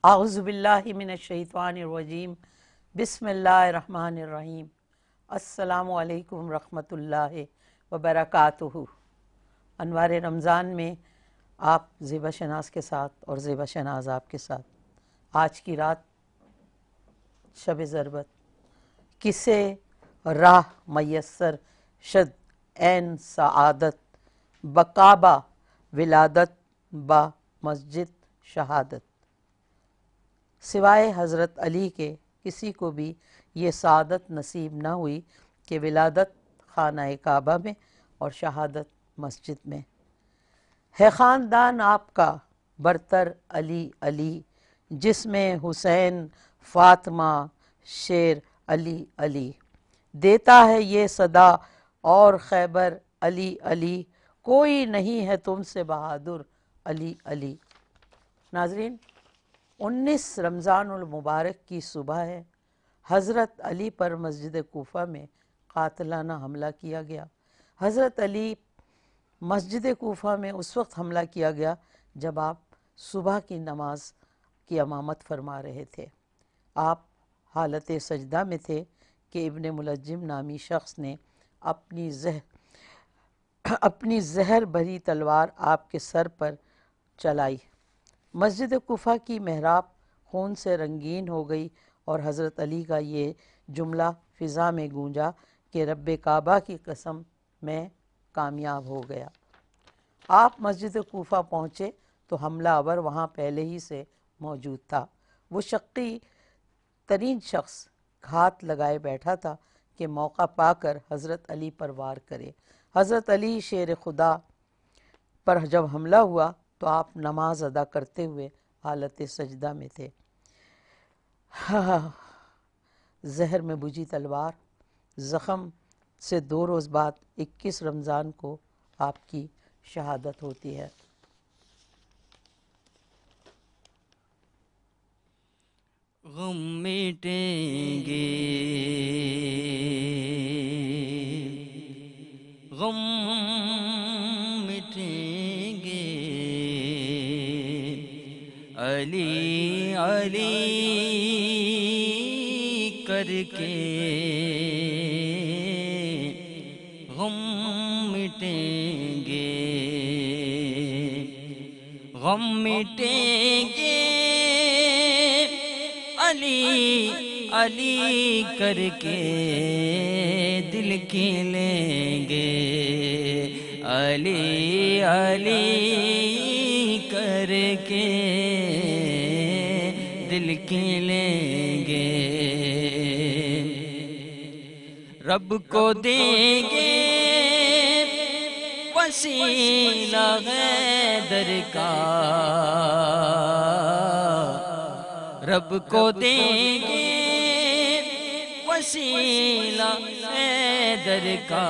اعوذ باللہ من الشیطان الرجیم بسم اللہ الرحمن الرحیم السلام علیکم رحمۃ اللہ وبرکاتہ۔ انوار رمضان میں آپ زیبا شناز کے ساتھ اور زیبا شناز آپ کے ساتھ آج کی رات شب ضربت کسے راہ میسر شد این سعادت بکعبہ ولادت با مسجد شہادت۔ سوائے حضرت علی کے کسی کو بھی یہ سعادت نصیب نہ ہوئی کہ ولادت خانہ کعبہ میں اور شہادت مسجد میں۔ ہے خاندان آپ کا برتر علی علی، جس میں حسین فاطمہ شیر علی علی۔ دیتا ہے یہ صدا اور خیبر علی علی، کوئی نہیں ہے تم سے بہادر علی علی۔ ناظرین، 19 رمضان المبارک کی صبح ہے۔ حضرت علی پر مسجد کوفہ میں قاتلانہ حملہ کیا گیا۔ حضرت علی مسجد کوفہ میں اس وقت حملہ کیا گیا جب آپ صبح کی نماز کی امامت فرما رہے تھے۔ آپ حالت سجدہ میں تھے کہ ابن ملجم نامی شخص نے اپنی زہر بھری تلوار آپ کے سر پر چلائی۔ مسجد کوفہ کی محراب خون سے رنگین ہو گئی اور حضرت علی کا یہ جملہ فضا میں گونجا کہ رب کعبہ کی قسم میں کامیاب ہو گیا۔ آپ مسجد کوفہ پہنچے تو حملہ آور وہاں پہلے ہی سے موجود تھا۔ وہ شقی ترین شخص گھات لگائے بیٹھا تھا کہ موقع پا کر حضرت علی پر وار کرے۔ حضرت علی شیر خدا پر جب حملہ ہوا تو آپ نماز ادا کرتے ہوئے حالت سجدہ میں تھے۔ زہر میں بجھی تلوار زخم سے 2 روز بعد 21 رمضان کو آپ کی شہادت ہوتی ہے۔ غم مٹیں گے، غم مٹیں گے، علی علی کر کے غم مٹیں گے، غم مٹیں گے، علی علی کر کے دل کھلیں گے، علی علی کر کے دل کھلیں گے۔ رب کو دیں گے وسیلہ حیدر کا، رب کو دیں گے وسیلہ حیدر کا،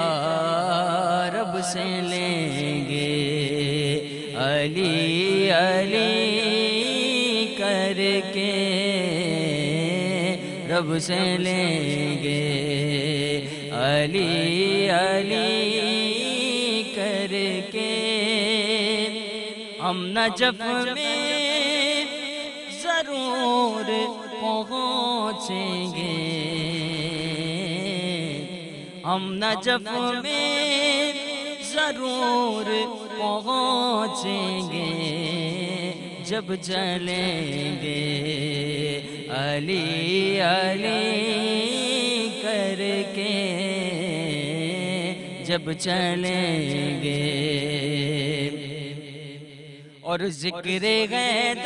رب سے لیں گے، علی علی کر کے رب سے لیں گے، علی علی کر کے۔ ہم نجف میں ضرور پہنچیں گے، ہم نجف میں ضرور پہنچیں گے، جب چلیں گے، علی علی کر کے جب چلیں گے۔ اور ذکر حیدر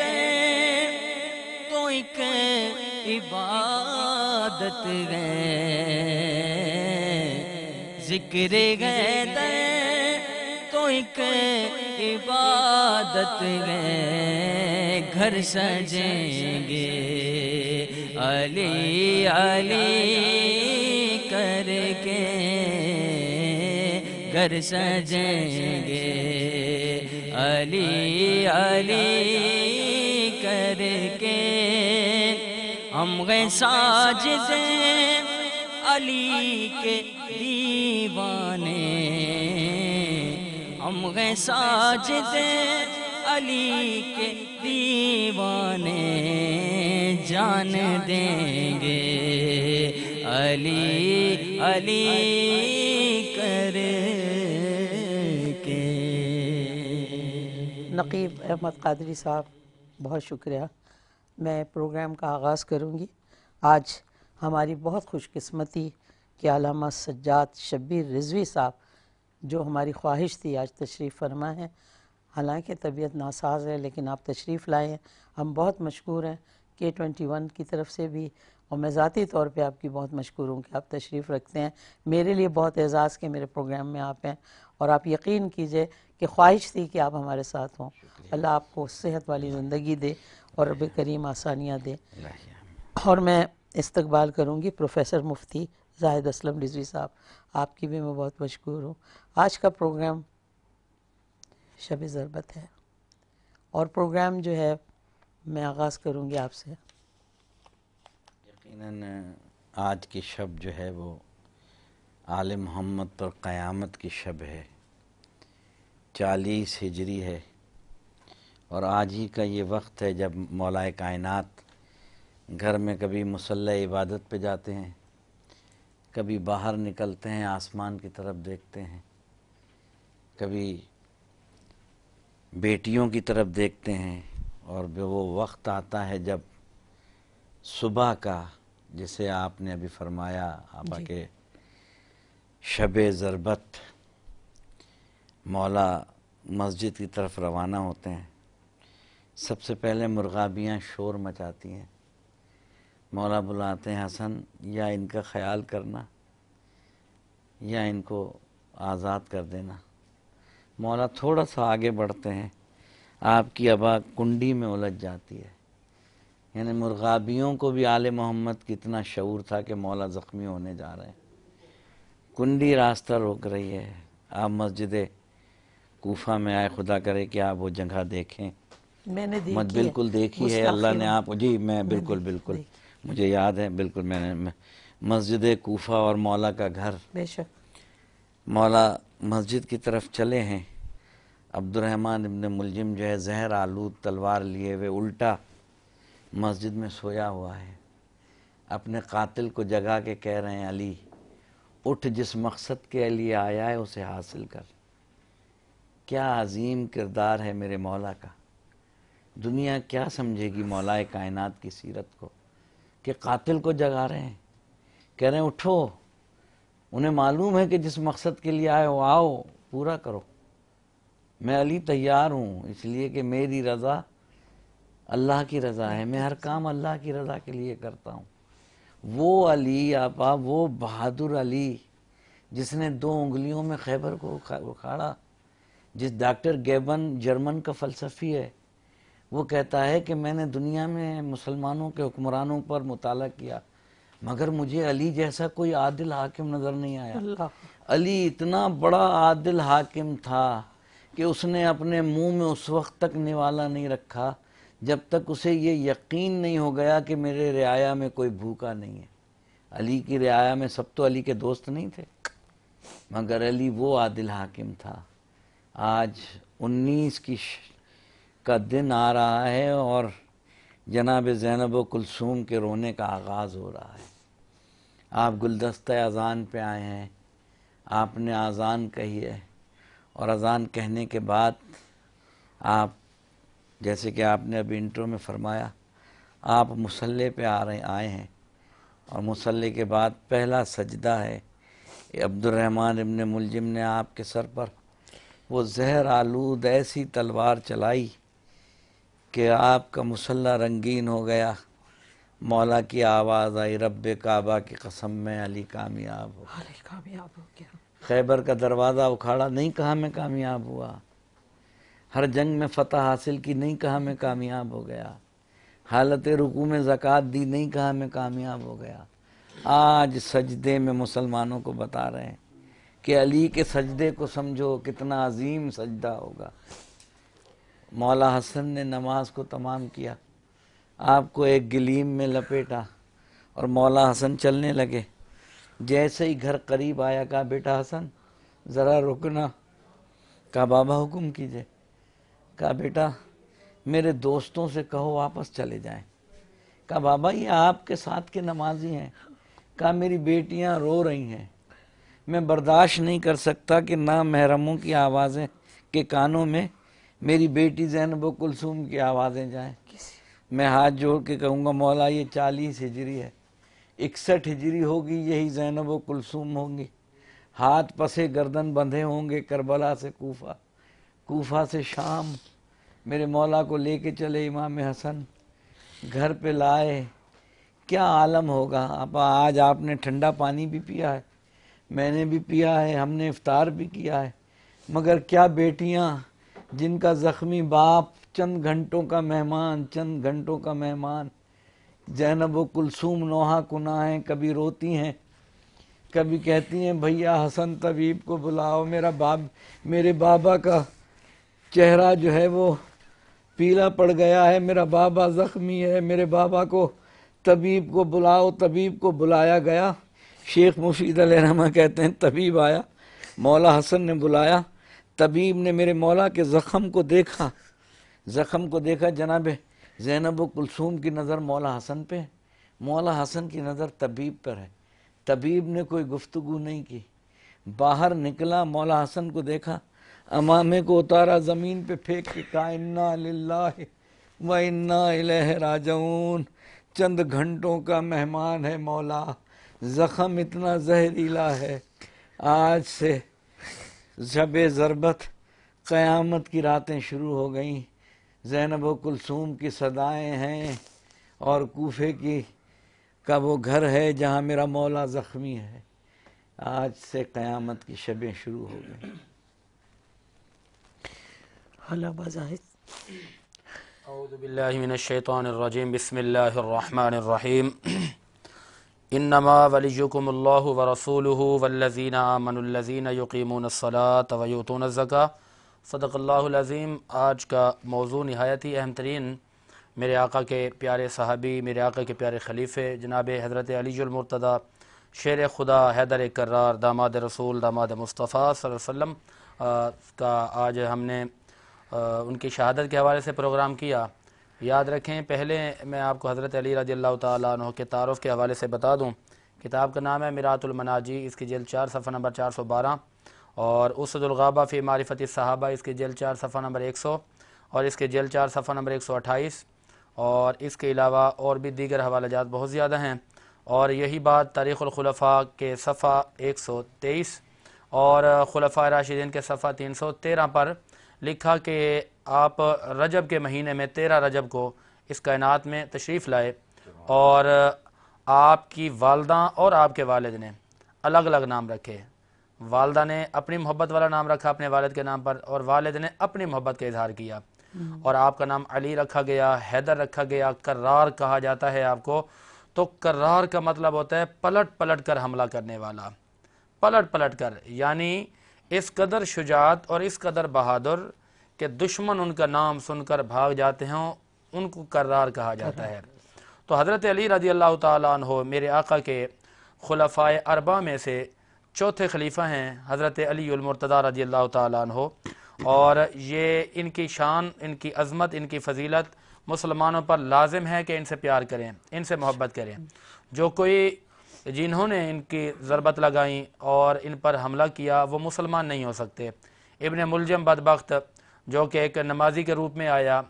تو ایک عبادت ہے، ذکر حیدر تو ایک عبادت ہے، گھر سجیں گے، علی علی کر کے گھر سجیں گے، علی علی کر کے۔ ہم ہیں ساجد علی کے دیوانے، ہم ہیں ساجد علی کے دیوانے جان دیں گے، علی علی کر کے۔ نقیب احمد قادری صاحب، بہت شکریہ۔ میں پروگرام کا آغاز کروں گی۔ آج ہماری بہت خوش قسمتی کہ علامہ سجاد شبیر رضوی صاحب، جو ہماری خواہش تھی آج تشریف فرما ہیں، حالانکہ طبیعت ناساز ہے لیکن آپ تشریف لائے ہیں، ہم بہت مشکور ہیں K21 کی طرف سے بھی، اور میں ذاتی طور پہ آپ کی بہت مشکور ہوں کہ آپ تشریف رکھتے ہیں۔ میرے لیے بہت اعزاز کہ میرے پروگرام میں آپ ہیں، اور آپ یقین کیجئے کہ خواہش تھی کہ آپ ہمارے ساتھ ہوں۔ اللہ آپ کو صحت والی زندگی دے اور رب کریم آسانیاں دے۔ اور میں استقبال کروں گی پروفیسر مفتی زاہد اسلم رضوی صاحب، آپ کی بھی میں بہت مشکور ہوں۔ آج کا پروگرام شب ضربت ہے، اور پروگرام جو ہے میں آغاز کروں گی آپ سے۔ یقیناً آج کی شب جو ہے وہ آل محمد پر قیامت کی شب ہے، 40 ہجری ہے، اور آج ہی کا یہ وقت ہے جب مولا کائنات گھر میں کبھی مصلی عبادت پہ جاتے ہیں، کبھی باہر نکلتے ہیں آسمان کی طرف دیکھتے ہیں، کبھی بیٹیوں کی طرف دیکھتے ہیں، اور وہ وقت آتا ہے جب صبح کا، جسے آپ نے ابھی فرمایا آپا کہ شب ضربت، مولا مسجد کی طرف روانہ ہوتے ہیں۔ سب سے پہلے مرغابیاں شور مچاتی ہیں، مولا بلاتے ہیں حسن یا ان کا خیال کرنا یا ان کو آزاد کر دینا۔ مولا تھوڑا سا آگے بڑھتے ہیں، آپ کی ابا کنڈی میں الجھ جاتی ہے۔ یعنی مرغابیوں کو بھی آل محمد کی اتنا شعور تھا کہ مولا زخمی ہونے جا رہے ہیں، کنڈی راستہ روک رہی ہے۔ آپ مسجد کوفہ میں آئے، خدا کرے کہ آپ وہ جگہ دیکھیں، میں نے دیکھی ہے، بالکل دیکھی ہے اللہ نے آپ، جی میں بالکل مجھے یاد ہے، بالکل میں نے مسجد کوفہ اور مولا کا گھر۔ بے شک مولا مسجد کی طرف چلے ہیں، عبد الرحمن ابن ملجم جو ہے زہر آلود تلوار لیے ہوئے الٹا مسجد میں سویا ہوا ہے، اپنے قاتل کو جگا کے کہہ رہے ہیں علی اٹھ، جس مقصد کے لیے آیا ہے اسے حاصل کر۔ کیا عظیم کردار ہے میرے مولا کا، دنیا کیا سمجھے گی مولا کائنات کی سیرت کو کہ قاتل کو جگا رہے ہیں، کہہ رہے ہیں اٹھو، انہیں معلوم ہے کہ جس مقصد کے لیے آئے ہو آؤ پورا کرو، میں علی تیار ہوں، اس لیے کہ میری رضا اللہ کی رضا ہے، میں ہر کام اللہ کی رضا کے لیے کرتا ہوں۔ وہ علی آپا، وہ بہادر علی جس نے 2 انگلیوں میں خیبر کو اکھاڑا، جس ڈاکٹر گیبن جرمن کا فلسفی ہے، وہ کہتا ہے کہ میں نے دنیا میں مسلمانوں کے حکمرانوں پر مطالعہ کیا مگر مجھے علی جیسا کوئی عادل حاکم نظر نہیں آیا۔ علی اتنا بڑا عادل حاکم تھا کہ اس نے اپنے منہ میں اس وقت تک نوالا نہیں رکھا جب تک اسے یہ یقین نہیں ہو گیا کہ میرے رعایا میں کوئی بھوکا نہیں ہے۔ علی کی رعایا میں سب تو علی کے دوست نہیں تھے، مگر علی وہ عادل حاکم تھا۔ آج 19 کا دن آ رہا ہے اور جناب زینب و کلثوم کے رونے کا آغاز ہو رہا ہے۔ آپ گلدستہ اذان پہ آئے ہیں، آپ نے اذان کہی ہے، اور اذان کہنے کے بعد آپ، جیسے کہ آپ نے ابھی انٹرو میں فرمایا، آپ مصلی پہ آئے ہیں، اور مصلی کے بعد پہلا سجدہ ہے۔ عبد الرحمن ابن ملجم نے آپ کے سر پر وہ زہر آلود ایسی تلوار چلائی کہ آپ کا مصلی رنگین ہو گیا۔ مولا کی آواز آئی، رب کعبہ کی قسم میں علی کامیاب ہو گیا۔ خیبر کا دروازہ اکھاڑا، نہیں کہا میں کامیاب ہوا۔ ہر جنگ میں فتح حاصل کی، نہیں کہا میں کامیاب ہو گیا۔ حالت رکوع میں زکوٰۃ دی، نہیں کہا میں کامیاب ہو گیا۔ آج سجدے میں مسلمانوں کو بتا رہے ہیں کہ علی کے سجدے کو سمجھو کتنا عظیم سجدہ ہوگا۔ مولا حسن نے نماز کو تمام کیا، آپ کو ایک گلیم میں لپیٹا اور مولا حسن چلنے لگے۔ جیسے ہی گھر قریب آیا کہا بیٹا حسن ذرا رکنا، کہا بابا حکم کیجئے۔ کہا بیٹا میرے دوستوں سے کہو واپس چلے جائیں. کہا بابا یہ آپ کے ساتھ کے نمازی ہیں. کہا میری بیٹیاں رو رہی ہیں, میں برداشت نہیں کر سکتا کہ نامحرموں کی آوازیں کے کانوں میں میری بیٹی زینب و کلثوم کی آوازیں جائیں. میں ہاتھ جوڑ کے کہوں گا مولا یہ 40 ہجری ہے, 61 ہجری ہوگی, یہی زینب و کلثوم ہوں گی. ہاتھ پسے گردن بندھے ہوں گے, کربلا سے کوفہ, کوفہ سے شام. میرے مولا کو لے کے چلے امام حسن, گھر پہ لائے. کیا عالم ہوگا. اب آج آپ نے ٹھنڈا پانی بھی پیا ہے, میں نے بھی پیا ہے, ہم نے افطار بھی کیا ہے, مگر کیا بیٹیاں جن کا زخمی باپ چند گھنٹوں کا مہمان, چند گھنٹوں کا مہمان. زینب و کلثوم نوحہ کنا ہیں, کبھی روتی ہیں, کبھی کہتی ہیں بھیا حسن طبیب کو بلاؤ, میرے بابا کا چہرہ جو ہے وہ پیلا پڑ گیا ہے, میرا بابا زخمی ہے, میرے بابا کو طبیب کو بلاؤ. طبیب کو بلایا گیا. شیخ مفید علیہ رحمہ کہتے ہیں طبیب آیا, مولا حسن نے بلایا. طبیب نے میرے مولا کے زخم کو دیکھا, جناب زینب و کلثوم کی نظر مولا حسن پہ, مولا حسن کی نظر طبیب پر ہے. طبیب نے کوئی گفتگو نہیں کی, باہر نکلا, مولا حسن کو دیکھا, امامے کو اتارا, زمین پہ پھینک کے کہا انا للہ و انا الیہ راجعون. چند گھنٹوں کا مہمان ہے مولا, زخم اتنا زہریلا ہے, آج سے شب ضربت قیامت کی راتیں شروع ہو گئیں. زینب و کلثوم کی صدائیں ہیں اور کوفے کا وہ گھر ہے جہاں میرا مولا زخمی ہے. آج سے قیامت کی شبیں شروع ہو گئیں. حالا بظاہر اعوذ باللہ من الشیطان الرجیم. بسم اللہ الرحمن الرحیم. انما ولیکم اللہ ورسولہ والذین آمنوا الذین یقیمون الصلاة ویؤتون الزکاة. صدق اللہ العظیم. آج کا موضوع نہایت ہی اہم ترین میرے آقا کے پیارے صحابی, میرے آقا کے پیارے خلیفے جناب حضرت علی المرتضیٰ شیر خدا حیدر کرار داماد رسول داماد مصطفیٰ صلی اللہ علیہ وسلم کا آج ہم نے ان کی شہادت کے حوالے سے پروگرام کیا. یاد رکھیں, پہلے میں آپ کو حضرت علی رضی اللہ تعالیٰ عنہ کے تعارف کے حوالے سے بتا دوں. کتاب کا نام ہے میرات المناجی, اس کی جلد 4 صفحہ نمبر 412, اور اسد الغابہ فی معرفت الصحابہ اس کی جلد 4 صفحہ نمبر 100, اور اس کے جلد 4 صفحہ نمبر 128, اور اس کے علاوہ اور بھی دیگر حوالہ جات بہت زیادہ ہیں. اور یہی بات تاریخ الخلفاء کے صفحہ 123 اور خلفاء راشدین کے صفحہ 313 پر لکھا کہ آپ رجب کے مہینے میں 13 رجب کو اس کائنات میں تشریف لائے, اور آپ کی والدہ اور آپ کے والد نے الگ الگ نام رکھے. والدہ نے اپنی محبت والا نام رکھا اپنے والد کے نام پر, اور والد نے اپنی محبت کا اظہار کیا, اور آپ کا نام علی رکھا گیا, حیدر رکھا گیا, کرار کہا جاتا ہے آپ کو. تو کرار کا مطلب ہوتا ہے پلٹ پلٹ کر حملہ کرنے والا, پلٹ پلٹ کر, یعنی اس قدر شجاعت اور اس قدر بہادر کہ دشمن ان کا نام سن کر بھاگ جاتے ہیں, ان کو کرار کہا جاتا ہے. تو حضرت علی رضی اللہ تعالیٰ عنہ میرے آقا کے خلفائے اربعہ میں سے چوتھے خلیفہ ہیں, حضرت علی المرتضیٰ رضی اللہ تعالیٰ عنہ. اور یہ ان کی شان, ان کی عظمت, ان کی فضیلت مسلمانوں پر لازم ہے کہ ان سے پیار کریں, ان سے محبت کریں. جو کوئی جنہوں نے ان کی ضربت لگائیں اور ان پر حملہ کیا وہ مسلمان نہیں ہو سکتے. ابن ملجم بدبخت جو کہ ایک نمازی کے روپ میں آیا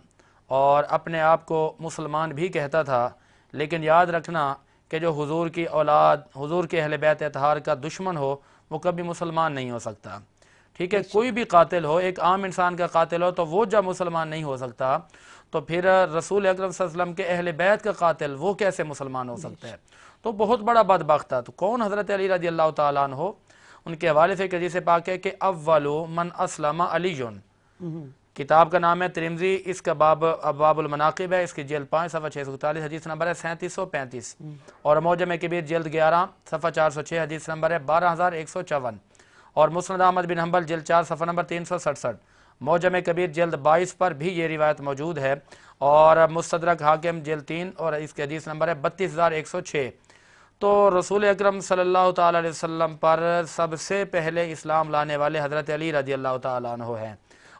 اور اپنے آپ کو مسلمان بھی کہتا تھا, لیکن یاد رکھنا کہ جو حضور کی اولاد, حضور کے اہل بیت اطہار کا دشمن ہو وہ کبھی مسلمان نہیں ہو سکتا. ٹھیک ہے, کوئی بھی قاتل ہو, ایک عام انسان کا قاتل ہو, تو وہ جب مسلمان نہیں ہو سکتا تو پھر رسول اکرم صلی اللہ علیہ وسلم کے اہل بیت کا قاتل وہ کیسے مسلمان ہو سکتا ہے. تو بہت بڑا بدبخت تھا. تو کون حضرت علی رضی اللہ تعالیٰ عنہ, ان کے حوالے سے ایک حدیث پاک ہے کہ اولو من اسلم علی. کتاب کا نام ہے ترمذی, اس کا باب ابواب المناقب ہے, اس کی جلد 5 صفحہ 641, حدیث نمبر ہے 3735, اور معجم کبیر جلد 11 صفحہ 406, حدیث نمبر ہے 12154, اور مسند احمد بن حنبل جلد 4 صفحہ نمبر 367, معجم کبیر جلد 22 پر بھی یہ روایت موجود ہے, اور مستدرک حاکم جلد 3 اور اس کے حدیث نمبر ہے 32106. تو رسول اکرم صلی اللہ تعالیٰ علیہ وسلم پر سب سے پہلے اسلام لانے والے حضرت علی رضی اللہ تعالیٰ عنہ ہیں,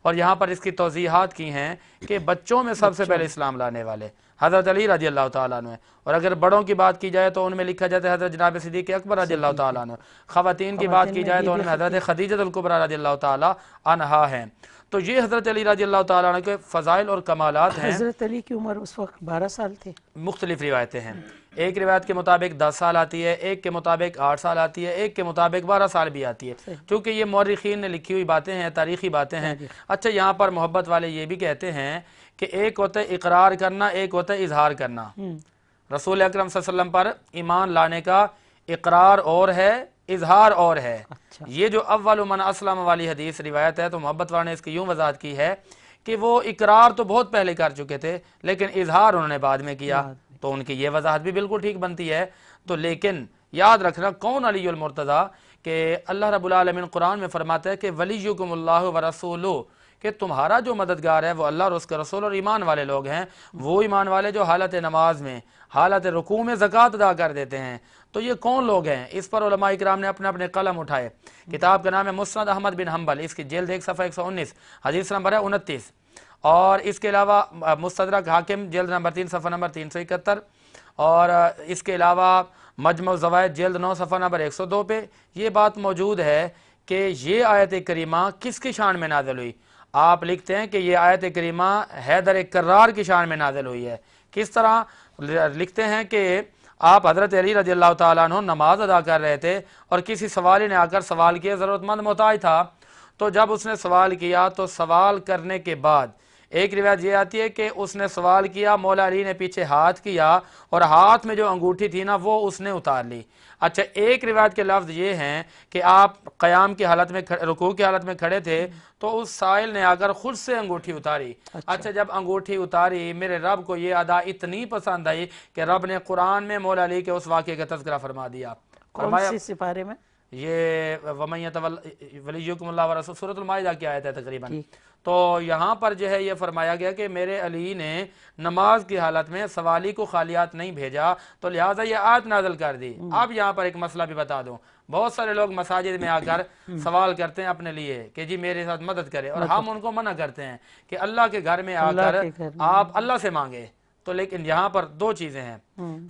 اور یہاں پر اس کی توضیحات کی ہیں کہ بچوں میں سب سے پہلے اسلام لانے والے حضرت علی رضی اللہ تعالیٰ عنہ، اور اگر بڑوں کی بات کی جائے تو ان میں لکھا جاتا ہے حضرت جناب صدیق اکبر رضی اللہ تعالیٰ عنہ، خواتین کی بات کی جائے تو ان میں حضرت خدیجہ الکبریٰ رضی اللہ تعالیٰ عنہا ہیں۔ تو یہ حضرت علی رضی اللہ تعالیٰ عنہ کے فضائل اور کمالات ہیں۔ حضرت علی کی عمر اس وقت 12 سال تھے۔ مختلف روایتیں ہیں، ایک روایت کے مطابق 10 سال آتی ہے، ایک کے مطابق 8 سال آتی ہے، ایک کے مطابق 12 سال بھی آتی ہے، چونکہ یہ مورخین نے لکھی ہوئی باتیں ہیں، تاریخی باتیں ہیں۔ اچھا، یہاں پر محبت والے یہ بھی کہتے ہیں کہ ایک ہوتا ہے اقرار کرنا، ایک ہوتا ہے اظہار کرنا۔ رسول اکرم صلی اللہ علیہ وسلم پر ایمان لانے کا اقرار اور ہے، اظہار اور ہے۔ یہ جو اول من اسلم والی حدیث روایت ہے تو محبت والے نے اس کی یوں وضاحت کی ہے کہ وہ اقرار تو بہت پہلے کر چکے تھے لیکن اظہار انہوں نے بعد میں کیا، تو ان کی یہ وضاحت بھی بالکل ٹھیک بنتی ہے۔ تو لیکن یاد رکھنا کون علی المرتضیٰ، کہ اللہ رب العالمین قرآن میں فرماتا ہے کہ ولیکم اللہ ورسولہ، کہ تمہارا جو مددگار ہے وہ اللہ اور اس کے رسول اور ایمان والے لوگ ہیں، وہ ایمان والے جو حالت نماز میں، حالت رکوع میں زکوٰۃ ادا کر دیتے ہیں۔ تو یہ کون لوگ ہیں؟ اس پر علماء اکرام نے اپنے اپنے قلم اٹھائے۔ کتاب کا نام ہے مسند احمد بن حنبل، اس کی جلد 1 صفحہ 119، حدیث نمبر ہے 29، اور اس کے علاوہ مستدرک حاکم جلد نمبر 3 صفحہ نمبر 371، اور اس کے علاوہ مجمع الزوائد جلد 9 صفحہ نمبر 102 پہ یہ بات موجود ہے کہ یہ آیت کریمہ کس کی شان میں نازل ہوئی۔ آپ لکھتے ہیں کہ یہ آیت کریمہ حیدر کرار کی شان میں نازل ہوئی ہے۔ کس طرح؟ لکھتے ہیں کہ آپ حضرت علی رضی اللہ تعالیٰ عنہ نماز ادا کر رہے تھے اور کسی سوالی نے آ کر سوال کیا، ضرورت مند محتاج تھا، تو جب اس نے سوال کیا تو سوال کرنے کے بعد ایک روایت یہ آتی ہے کہ اس نے سوال کیا، مولا علی نے پیچھے ہاتھ کیا اور ہاتھ میں جو انگوٹھی تھی نا وہ اس نے اتار لی۔ اچھا، ایک روایت کے لفظ یہ ہیں کہ آپ قیام کی حالت میں، رکوع کی حالت میں کھڑے تھے تو اس سائل نے آ کر خود سے انگوٹھی اتاری۔ اچھا، جب انگوٹھی اتاری میرے رب کو یہ ادا اتنی پسند آئی کہ رب نے قرآن میں مولا علی کے اس واقعے کا تذکرہ فرما دیا۔ کون سی سپارے میں؟ یہ وَمَن يَتَوَلَّ وَلِيُّكُمُ اللَّهُ وَرَسُولُهُ سورۃ المائدہ کی آیت ہے تقریباً۔ تو یہاں پر جو ہے یہ فرمایا گیا کہ میرے علی نے نماز کی حالت میں سوالی کو خالیات نہیں بھیجا، تو لہٰذا یہ آیت نازل کر دی۔ اب یہاں پر ایک مسئلہ بھی بتا دوں، بہت سارے لوگ مساجد میں آ کر سوال کرتے ہیں اپنے لیے کہ جی میرے ساتھ مدد کرے، اور ہم ان کو منع کرتے ہیں کہ اللہ کے گھر میں آ کر آپ اللہ سے مانگے۔ تو لیکن یہاں پر دو چیزیں ہیں،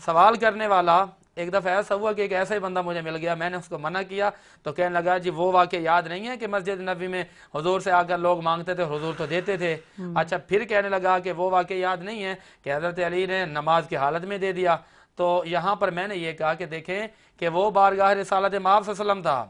سوال کرنے والا، ایک دفعہ ایسا ہوا کہ ایک ایسا ہی بندہ مجھے مل گیا، میں نے اس کو منع کیا تو کہنے لگا جی وہ واقعہ یاد نہیں ہے کہ مسجد نبوی میں حضور سے آ کر لوگ مانگتے تھے، حضور تو دیتے تھے۔ اچھا، پھر کہنے لگا کہ وہ واقعہ یاد نہیں ہے کہ حضرت علی نے نماز کی حالت میں دے دیا۔ تو یہاں پر میں نے یہ کہا کہ دیکھیں کہ وہ بارگاہ رسالت مآب صلی اللہ علیہ وسلم تھا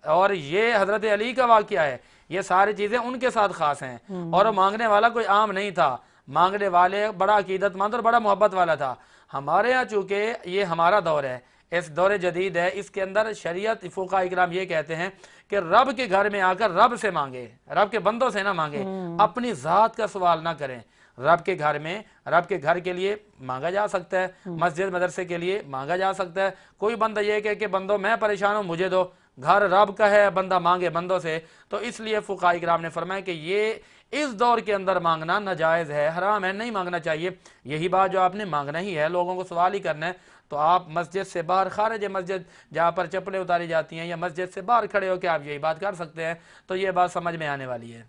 اور یہ حضرت علی کا واقعہ ہے، یہ ساری چیزیں ان کے ساتھ خاص ہیں، اور وہ مانگنے والا کوئی عام نہیں تھا، مانگنے والے بڑا عقیدت مند اور بڑا محبت والا تھا۔ ہمارے ہاں چونکہ یہ ہمارا دور ہے، اس دور جدید ہے، اس کے اندر شریعت فقہاء اکرام یہ کہتے ہیں کہ رب کے گھر میں آ کر رب سے مانگے، رب کے بندوں سے نہ مانگے، اپنی ذات کا سوال نہ کریں۔ رب کے گھر میں، رب کے گھر کے لیے مانگا جا سکتا ہے، مسجد مدرسے کے لیے مانگا جا سکتا ہے۔ کوئی بندہ یہ کہے کہ بندوں میں پریشان ہوں مجھے دو، گھر رب کا ہے، بندہ مانگے بندوں سے، تو اس لیے فقہاء اکرام نے فرمایا کہ یہ اس دور کے اندر مانگنا ناجائز ہے، حرام ہے، نہیں مانگنا چاہیے۔ یہی بات جو آپ نے مانگنا ہی ہے، لوگوں کو سوال ہی کرنا ہے، تو آپ مسجد سے باہر، خارج مسجد جہاں پر چپلیں اتاری جاتی ہیں، یا مسجد سے باہر کھڑے ہو کے آپ یہی بات کر سکتے ہیں، تو یہ بات سمجھ میں آنے والی ہے۔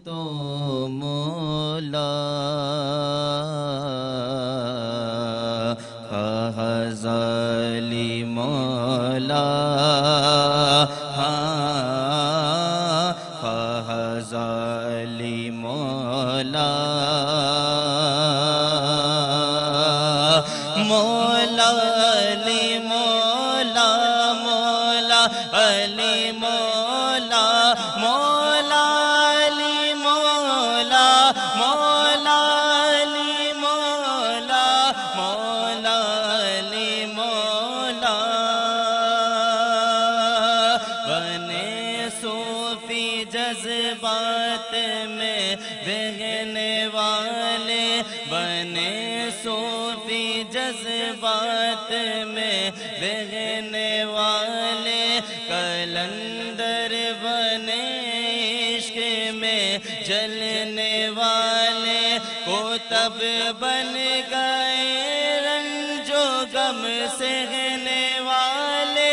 تو مولا غزالی مولا غزالی مولا مولا علی مولا مولا علی مولا مولا علی مولا مولا علی مولا مولا علی مولا بنے صوفی جذبات میں بہنے والے، بنے صوفی جذبات میں بہنے والے، کلندر بنے عشق میں جلنے والے، کوتب بن گئے رنج و غم سہنے والے،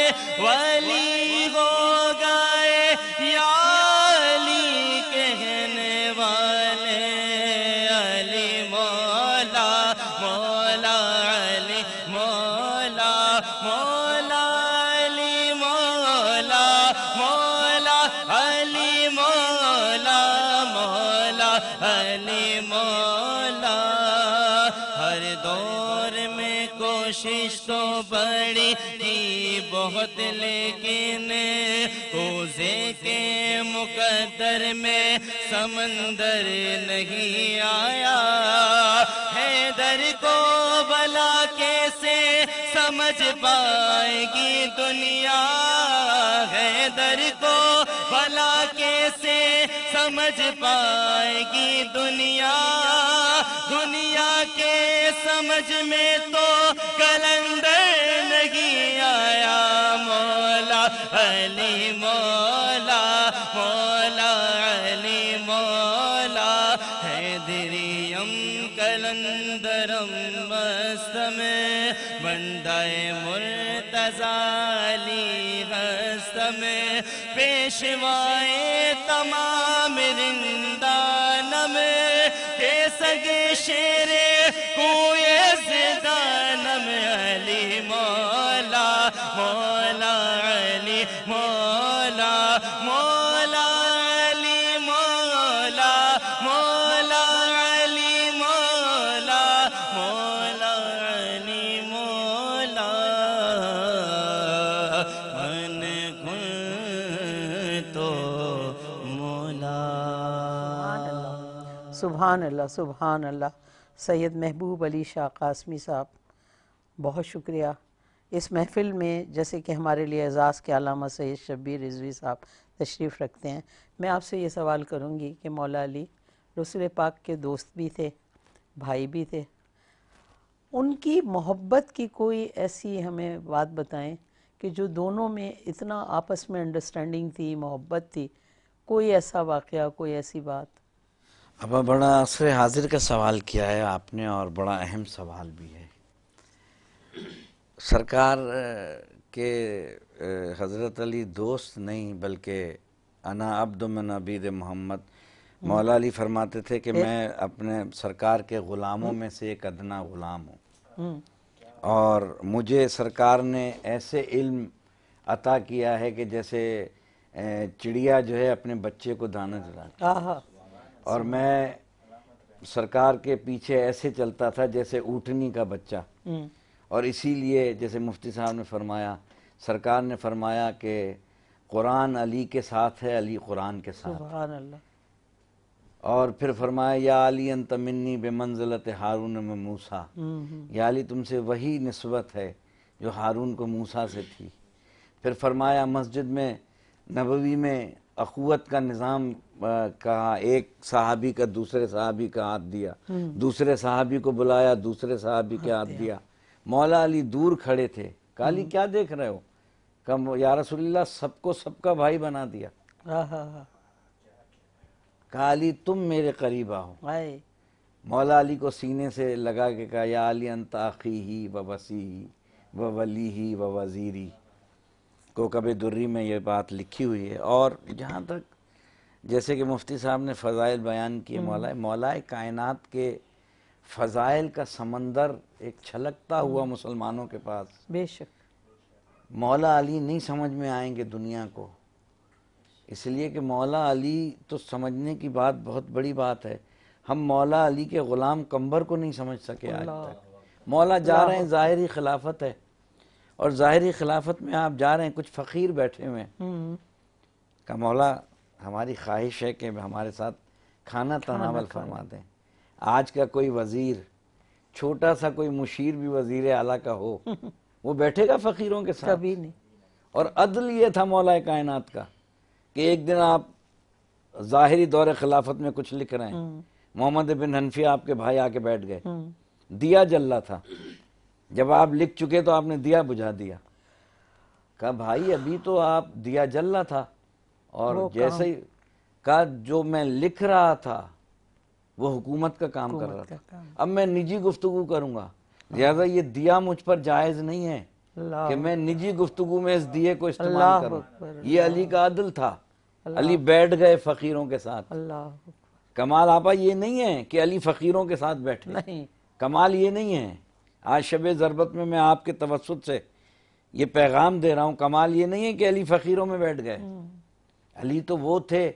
مولا علی مولا مولا علی مولا مولا علی مولا ہر دور میں کوشش تو بڑی کی بہت لیکن کوزے کے مقدر میں سمندر نہیں آیا حیدر کو بلا کیسے سمجھ پائے گی دنیا حیدر کو بلا کیسے سمجھ پائے گی دنیا دنیا کے سمجھ میں تو کلندر نہیں آیا مولا علی مولا مولا علی مولا حیدریم کلندرم مستم بندائے مرتضی علی ہستم پیشوائے تمام رندانم کے سگ شیر کوئے زدانم علی مولا مولا علی مولا مولا علی مولا مولا علی مولا مولا علی مولا من کن تو مولا سبحان اللہ سبحان اللہ۔ سید محبوب علی شاہ قاسمی صاحب، بہت شکریہ۔ اس محفل میں جیسے کہ ہمارے لیے اعزاز کے علامہ سید شبیر رضوی صاحب تشریف رکھتے ہیں، میں آپ سے یہ سوال کروں گی کہ مولا علی رسول پاک کے دوست بھی تھے، بھائی بھی تھے، ان کی محبت کی کوئی ایسی ہمیں بات بتائیں کہ جو دونوں میں اتنا آپس میں انڈرسٹینڈنگ تھی، محبت تھی، کوئی ایسا واقعہ، کوئی ایسی بات؟ اب بڑا عصر حاضر کا سوال کیا ہے آپ نے، اور بڑا اہم سوال بھی ہے۔ سرکار کے حضرت علی دوست نہیں بلکہ انا عبد من عبید محمد، مولا علی فرماتے تھے کہ میں اپنے سرکار کے غلاموں میں سے ایک ادنا غلام ہوں، اور مجھے سرکار نے ایسے علم عطا کیا ہے کہ جیسے چڑیا جو ہے اپنے بچے کو دانہ دلاتی، اور میں سرکار کے پیچھے ایسے چلتا تھا جیسے اونٹنی کا بچہ، اور اسی لیے جیسے مفتی صاحب نے فرمایا، سرکار نے فرمایا کہ قرآن علی کے ساتھ ہے، علی قرآن کے ساتھ، سبحان اللہ۔ اور پھر فرمایا یا علی انت منی بمنزلت ہارون میں موسیٰ، یا علی تم سے وہی نسبت ہے جو ہارون کو موسیٰ سے تھی۔ پھر فرمایا مسجد میں نبوی میں اخوت کا نظام کہا، ایک صحابی کا دوسرے صحابی کا ہاتھ دیا، دوسرے صحابی کو بلایا، دوسرے صحابی کے ہاتھ دیا۔ مولا علی دور کھڑے تھے، کہا علی کیا دیکھ رہے ہو؟ کہا یا رسول اللہ سب کو سب کا بھائی بنا دیا۔ کہا علی تم میرے قریب آؤ۔ مولا علی کو سینے سے لگا کے کہا یا علی انت اخی و وصیحی و ولیحی و وزیری، کوکب دری میں یہ بات لکھی ہوئی ہے۔ اور جہاں تک جیسے کہ مفتی صاحب نے فضائل بیان کیے، مولا کائنات کے فضائل کا سمندر ایک چھلکتا ہوا مسلمانوں کے پاس، بے شک مولا علی نہیں سمجھ میں آئیں گے دنیا کو، اس لیے کہ مولا علی تو سمجھنے کی بات بہت بڑی بات ہے، ہم مولا علی کے غلام قمبر کو نہیں سمجھ سکے آج تک۔ مولا جا رہے ہیں، ظاہری خلافت ہے، اور ظاہری خلافت میں آپ جا رہے ہیں، کچھ فقیر بیٹھے ہوئے ہیں، کہ مولا ہماری خواہش ہے کہ ہمارے ساتھ کھانا تناول فرما دیں۔ آج کا کوئی وزیر، چھوٹا سا کوئی مشیر بھی وزیر اعلیٰ کا ہو، وہ بیٹھے گا فقیروں کے ساتھ؟ کبھی نہیں۔ اور عدل یہ تھا مولا کائنات کا کہ ایک دن آپ ظاہری دور خلافت میں کچھ لکھ رہے ہیں، محمد بن حنفیہ آپ کے بھائی آ کے بیٹھ گئے، دیا جل رہا تھا، جب آپ لکھ چکے تو آپ نے دیا بجھا دیا۔ کہا بھائی ابھی تو آپ دیا جل رہا تھا، اور جیسے ہی کہا جو میں لکھ رہا تھا وہ حکومت کا کام کر رہا تھا، اب میں نجی گفتگو کروں گا، لہذا یہ دیا مجھ پر جائز نہیں ہے کہ میں نجی گفتگو میں اس دیے کو استعمال کروں۔ یہ علی کا عدل تھا، علی بیٹھ گئے فقیروں کے ساتھ۔ کمال آپا یہ نہیں ہے کہ علی فقیروں کے ساتھ بیٹھے، کمال یہ نہیں ہے۔ آج شب ضربت میں آپ کے توسط سے یہ پیغام دے رہا ہوں، کمال یہ نہیں ہے کہ علی فقیروں میں بیٹھ گئے، علی تو وہ تھے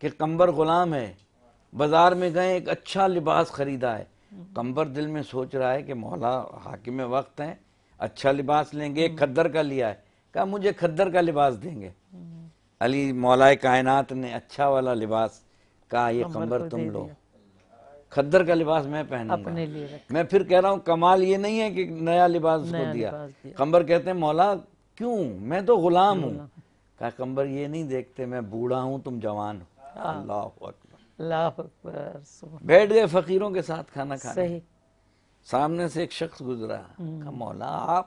کہ قمبر غلام ہے، بازار میں گئے ایک اچھا لباس خریدا ہے، قمبر دل میں سوچ رہا ہے کہ مولا حاکم وقت ہیں، اچھا لباس لیں گے، ایک کھدر کا لیا ہے، کہا مجھے کھدر کا لباس دیں گے، علی مولا کائنات نے اچھا والا لباس، کہا یہ قمبر تم لو، کھدر کا لباس میں پہنوں گا۔ اپنے لیے رکھ میں پھر کہہ رہا ہوں کمال یہ نہیں ہے کہ نیا لباس اس کو نیا دیا، لباس دیا۔ قمبر کہتے ہیں مولا کیوں، میں تو غلام ہوں، کہا قمبر یہ نہیں دیکھتے میں بوڑھا ہوں تم جوان ہو، اللہ اکبر، اللہ اکبر، سبحان بیٹھ گئے فقیروں کے ساتھ کھانا کھانے، صحیح۔ سامنے سے ایک شخص گزرا، کہا مولا آپ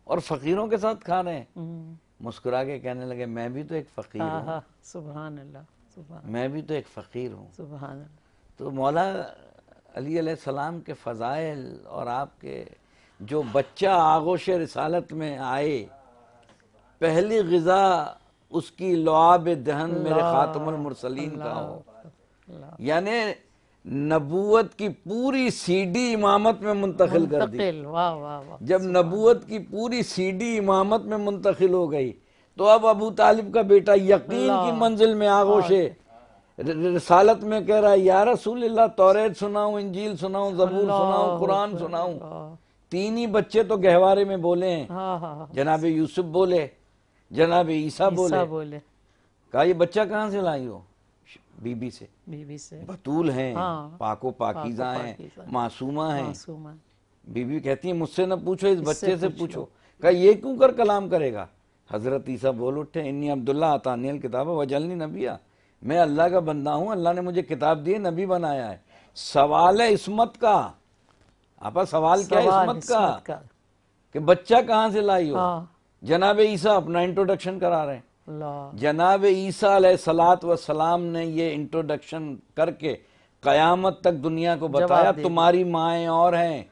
اور فقیروں کے ساتھ کھا رہے ہیں، مسکرا کے کہنے لگے میں بھی تو ایک فقیر ہوں، ہاں سبحان اللہ، سبحان میں بھی تو ایک فقیر ہوں۔ سبحان اللہ۔ تو مولا علی علیہ السلام کے فضائل اور آپ کے جو بچہ آغوش رسالت میں آئے، پہلی غذا اس کی لعاب دہن میرے خاتم المرسلین کا ہو، یعنی نبوت کی پوری سی ڈی امامت میں منتقل کر دی۔ منتقل، واہ واہ واہ، جب نبوت کی پوری سی ڈی امامت میں منتقل ہو گئی تو اب ابو طالب کا بیٹا یقین کی منزل میں آغوش رسالت میں کہہ رہا ہے یا رسول اللہ توریت سناؤں، انجیل سناؤں، زبور سناؤں، قرآن سناؤں۔ تین ہی بچے تو گہوارے میں بولے ہیں، ہاں ہاں، جناب یوسف بولے، جناب عیسیٰ بولے، بولے، کہا یہ بچہ کہاں سے لائی ہو؟ بی بی سے، بی بی سے، بطول ہیں، ہاں، پاک و پاکیزہ ہیں، معصومہ ہیں۔ معصومہ، بی بی کہتی ہیں مجھ سے نہ پوچھو، اس بچے سے پوچھو۔ کہا یہ کیوں کر کلام کرے گا؟ حضرت عیسیٰ بول اٹھے انی عبداللہ آتانی الکتاب وجعلنی نبیہ، میں اللہ کا بندہ ہوں، اللہ نے مجھے کتاب دی ہے، نبی بنایا ہے۔ سوال ہے عصمت کا، آپا سوال کیا ہے؟ عصمت کا، کہ بچہ کہاں سے لائی ہو؟ جناب عیسیٰ اپنا انٹروڈکشن کرا رہے ہیں۔ اللہ، جناب عیسیٰ علیہ السلام نے یہ انٹروڈکشن کر کے قیامت تک دنیا کو بتایا تمہاری مائیں اور ہیں،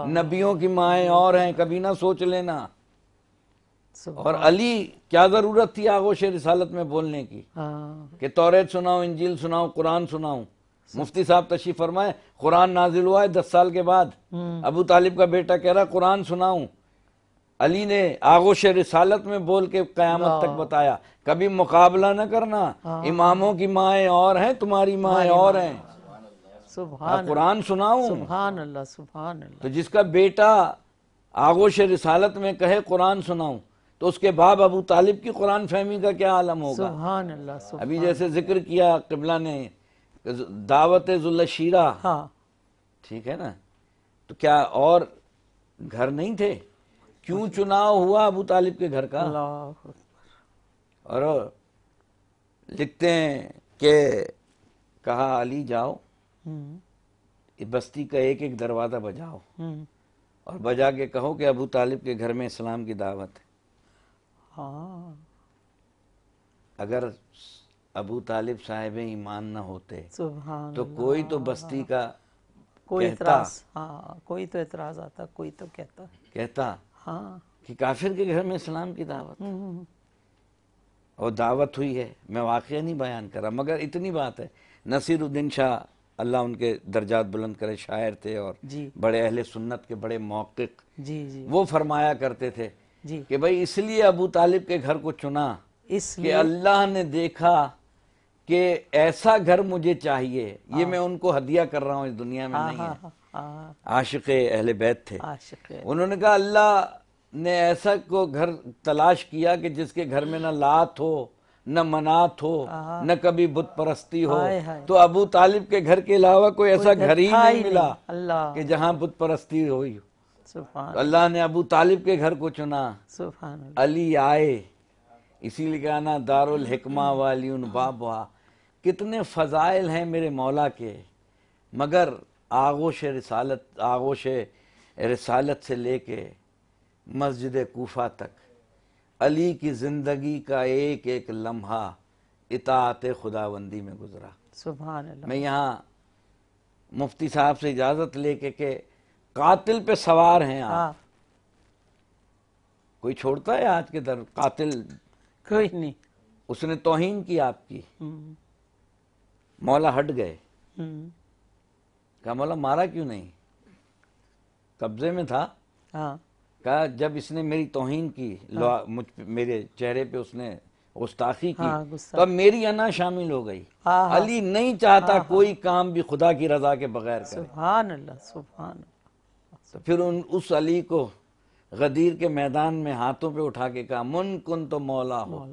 نبیوں کی مائیں اور ہیں، کبھی نہ سوچ لینا۔ اور علی کیا ضرورت تھی آغوش رسالت میں بولنے کی کہ توریت سناؤں، انجیل سناؤں، قرآن سناؤں؟ مفتی صاحب تشریف فرمائے، قرآن نازل ہوا ہے 10 سال کے بعد، ابو طالب کا بیٹا کہہ رہا قرآن سناؤں، علی نے آغوش رسالت میں بول کے قیامت تک بتایا۔ کبھی مقابلہ نہ کرنا، اماموں کی مائیں اور ہیں، تمہاری مائیں اور ہیں، قرآن سناؤں۔ سبحان اللہ، سبحان اللہ۔ تو جس کا بیٹا آغوش رسالت میں کہے قرآن سناؤں تو اس کے باپ ابو طالب کی قرآن فہمی کا کیا عالم ہوگا؟ سبحان اللہ، سبحان۔ ابھی جیسے ذکر کیا قبلہ نے دعوت ذوالشیرہ، ہاں، ٹھیک ہے نا، تو کیا اور گھر نہیں تھے؟ کیوں چناؤ ہوا ابو طالب کے گھر کا؟ اللہ، اور لکھتے ہیں کہ کہا علی جاؤ بستی کا ایک ایک دروازہ بجاؤ اور بجا کے کہو کہ ابو طالب کے گھر میں اسلام کی دعوت ہے۔ ہاں، اگر ابو طالب صاحب ایمان نہ ہوتے سبحان تو کوئی تو بستی کا کوئی کہتا، اعتراض، ہاں، کوئی تو اعتراض آتا، کوئی تو کہتا، ہاں، کہ کافر کے گھر میں اسلام کی دعوت، اور دعوت ہوئی ہے۔ میں واقعہ نہیں بیان کر رہا، مگر اتنی بات ہے، نصیر الدین شاہ اللہ ان کے درجات بلند کرے، شاعر تھے اور بڑے اہل سنت کے بڑے محقق، وہ فرمایا کرتے تھے کہ بھئی اس لیے ابو طالب کے گھر کو چنا کہ اللہ نے دیکھا کہ ایسا گھر مجھے چاہیے، یہ میں ان کو ہدیہ کر رہا ہوں، اس دنیا میں نہیں ہے۔ عاشق اہل بیت تھے، انہوں نے کہا اللہ نے ایسا کو گھر تلاش کیا کہ جس کے گھر میں نہ لات ہو، نہ منات ہو، نہ کبھی بت پرستی ہو، تو ابو طالب کے گھر کے علاوہ کوئی ایسا گھر ہی نہیں ملا کہ جہاں بت پرستی ہوئی۔ اللہ نے ابو طالب کے گھر کو چنا، علی آئے، اسی لیے کہنا دار الحکمہ والی ان بابا۔ کتنے فضائل ہیں میرے مولا کے، مگر آغوش رسالت سے لے کے مسجد کوفہ تک علی کی زندگی کا ایک ایک لمحہ اطاعت خداوندی میں گزرا۔ سبحان اللہ۔ میں یہاں مفتی صاحب سے اجازت لے کے کہ قاتل پہ سوار ہیں آپ، کوئی چھوڑتا ہے آج کے در قاتل؟ کوئی نہیں۔ اس نے توہین کی آپ کی، مولا ہٹ گئے، کہا مولا مارا کیوں نہیں؟ قبضے میں تھا، کہا کہا جب اس نے میری توہین کی، میرے چہرے پہ اس نے گستاخی کی، ہاں، گستاخی. تو اب میری انا شامل ہو گئی. ہاں، علی نہیں چاہتا کوئی کام بھی خدا کی رضا کے بغیر کرے. سبحان اللہ، سبحان اللہ. تو پھر اس علی کو غدیر کے میدان میں ہاتھوں پہ اٹھا کے کہا من کن تو مولا ہو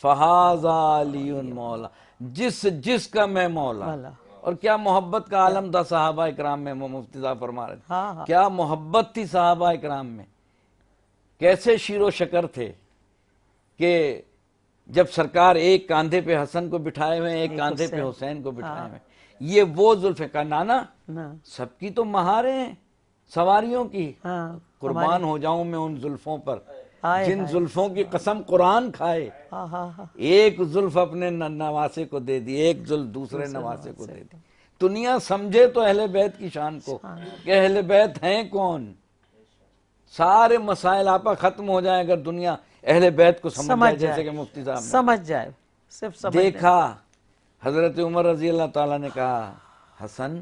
فہذا علی مولا، جس کا میں مولا. مولا. اور کیا محبت کا عالم تھا صحابہ اکرام میں، مفتی صاحب فرما رہے ہاں، تھے کیا محبت تھی صحابہ اکرام میں، کیسے شیر و شکر تھے کہ جب سرکار ایک کاندھے پہ حسن کو بٹھائے ہوئے ایک کاندھے پہ حسین کو بٹھائے ہوئے، یہ وہ زلفیں کا نانا سب کی تو مہاریں ہیں سواریوں کی، ہاں، قربان ہو جاؤں میں ان زلفوں پر جن زلفوں کی قسم قرآن کھائے. ایک زلف اپنے نواسے کو دے دی، ایک زلف دوسرے نواسے کو دے دی. دنیا سمجھے تو اہل بیت کی شان کو کہ اہل بیت ہیں کون. سارے مسائل آپا ختم ہو جائیں اگر دنیا اہل بیت کو سمجھ جائے، جیسے کہ مفتی صاحب نے سمجھ جائے، صرف سمجھ دیکھا. حضرت عمر رضی اللہ تعالیٰ نے کہا حسن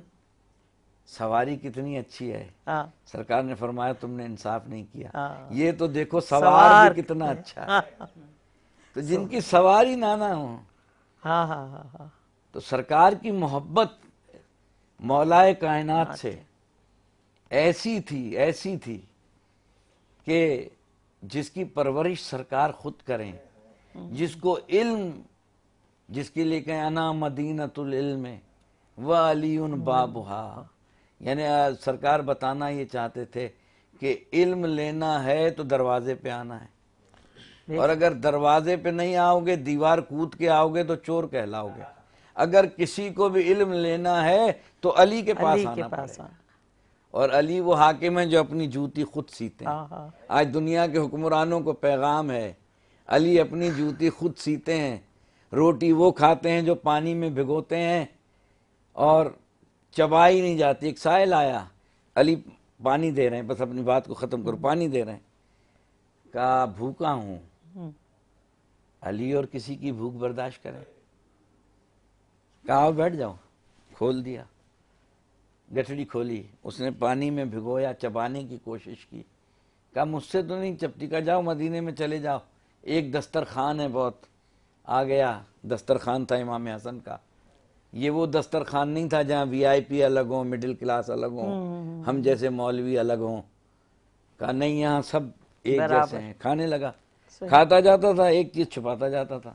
سواری کتنی اچھی ہے. سرکار نے فرمایا تم نے انصاف نہیں کیا، یہ تو دیکھو سوار بھی کتنا اچھا ہے. تو جن کی سواری نانا ہوں، تو سرکار کی محبت مولائے کائنات سے ایسی تھی کہ جس کی پرورش سرکار خود کریں، جس کو علم، جس کے لیے کہیں انا مدینۃ العلم وعلی بابھا، یعنی سرکار بتانا یہ چاہتے تھے کہ علم لینا ہے تو دروازے پہ آنا ہے، اور اگر دروازے پہ نہیں آؤ گے، دیوار کود کے آؤ گے تو چور کہلاؤ گے. اگر کسی کو بھی علم لینا ہے تو علی کے پاس آنا پڑے گا. اور علی وہ حاکم ہیں جو اپنی جوتی خود سیتے ہیں. آج دنیا کے حکمرانوں کو پیغام ہے علی اپنی جوتی خود سیتے ہیں. روٹی وہ کھاتے ہیں جو پانی میں بھگوتے ہیں اور چبائی نہیں جاتی. ایک سائل آیا، علی پانی دے رہے ہیں، بس اپنی بات کو ختم کرو، پانی دے رہے ہیں. کہا بھوکا ہوں. علی اور کسی کی بھوک برداشت کریں؟ کہا بیٹھ جاؤ. کھول دیا، گٹھڑی کھولی، اس نے پانی میں بھگویا، چبانے کی کوشش کی. کہا مجھ سے تو نہیں چپتی. کہا جاؤ مدینے میں چلے جاؤ، ایک دسترخوان ہے بہت. آ گیا، دسترخوان تھا امام حسن کا. یہ وہ دسترخوان نہیں تھا جہاں وی آئی پی الگ ہوں، مڈل کلاس الگ ہوں، ہم جیسے مولوی الگ ہوں. کہا نہیں، یہاں سب ایک جیسے ہیں. کھانے لگا، کھاتا جاتا تھا، ایک چیز چھپاتا جاتا تھا.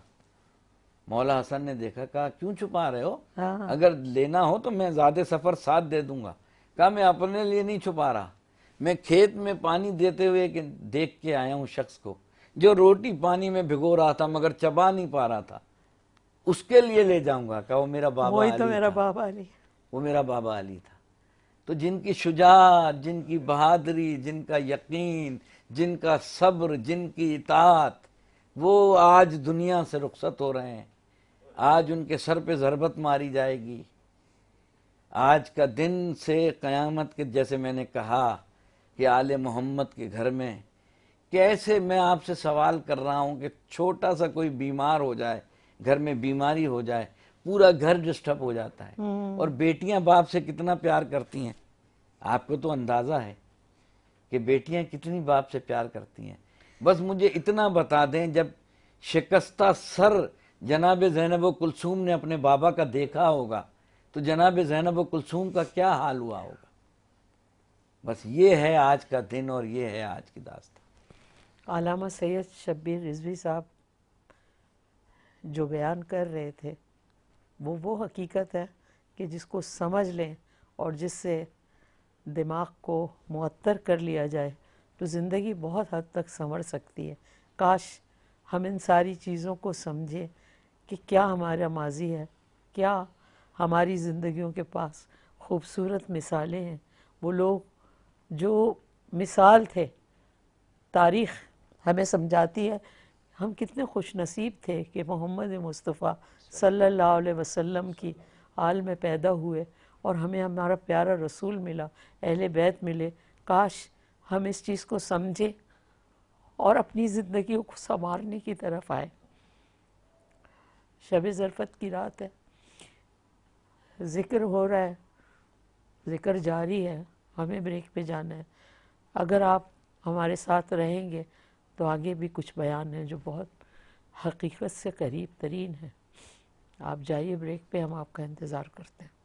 مولا حسن نے دیکھا، کہا کیوں چھپا رہے ہو؟ اگر لینا ہو تو میں زیادہ سفر ساتھ دے دوں گا. کہا میں اپنے لیے نہیں چھپا رہا، میں کھیت میں پانی دیتے ہوئے دیکھ کے آیا ہوں شخص کو جو روٹی پانی میں بھگو رہا تھا مگر چبا نہیں پا رہا تھا، اس کے لیے لے جاؤں گا. کہا وہ میرا بابا علی تھا. وہ میرا بابا علی تھا. تو جن کی شجاعت، جن کی بہادری، جن کا یقین، جن کا صبر، جن کی اطاعت، وہ آج دنیا سے رخصت ہو رہے ہیں. آج ان کے سر پہ ضربت ماری جائے گی. آج کا دن سے قیامت کے، جیسے میں نے کہا کہ آل محمد کے گھر میں کیسے، میں آپ سے سوال کر رہا ہوں کہ چھوٹا سا کوئی بیمار ہو جائے، گھر میں بیماری ہو جائے، پورا گھر ڈسٹرب ہو جاتا ہے. اور بیٹیاں باپ سے کتنا پیار کرتی ہیں، آپ کو تو اندازہ ہے کہ بیٹیاں کتنی باپ سے پیار کرتی ہیں. بس مجھے اتنا بتا دیں، جب شکستہ سر جناب زینب و کلثوم نے اپنے بابا کا دیکھا ہوگا تو جناب زینب و کلثوم کا کیا حال ہوا ہوگا. بس یہ ہے آج کا دن اور یہ ہے آج کی داستان. علامہ سید شبیر رضوی صاحب جو بیان کر رہے تھے وہ حقیقت ہے کہ جس کو سمجھ لیں اور جس سے دماغ کو معطر کر لیا جائے تو زندگی بہت حد تک سنور سکتی ہے. کاش ہم ان ساری چیزوں کو سمجھیں کہ کیا ہمارا ماضی ہے، کیا ہماری زندگیوں کے پاس خوبصورت مثالیں ہیں. وہ لوگ جو مثال تھے، تاریخ ہمیں سمجھاتی ہے ہم کتنے خوش نصیب تھے کہ محمد مصطفیٰ صلی اللہ علیہ وسلم کی آل میں پیدا ہوئے اور ہمیں ہمارا پیارا رسول ملا، اہل بیت ملے. کاش ہم اس چیز کو سمجھیں اور اپنی زندگیوں کو سنوارنے کی طرف آئے. شب ظرفت کی رات ہے، ذکر ہو رہا ہے، ذکر جاری ہے، ہمیں بریک پہ جانا ہے. اگر آپ ہمارے ساتھ رہیں گے تو آگے بھی کچھ بیان ہیں جو بہت حقیقت سے قریب ترین ہیں. آپ جائیے بریک پہ، ہم آپ کا انتظار کرتے ہیں.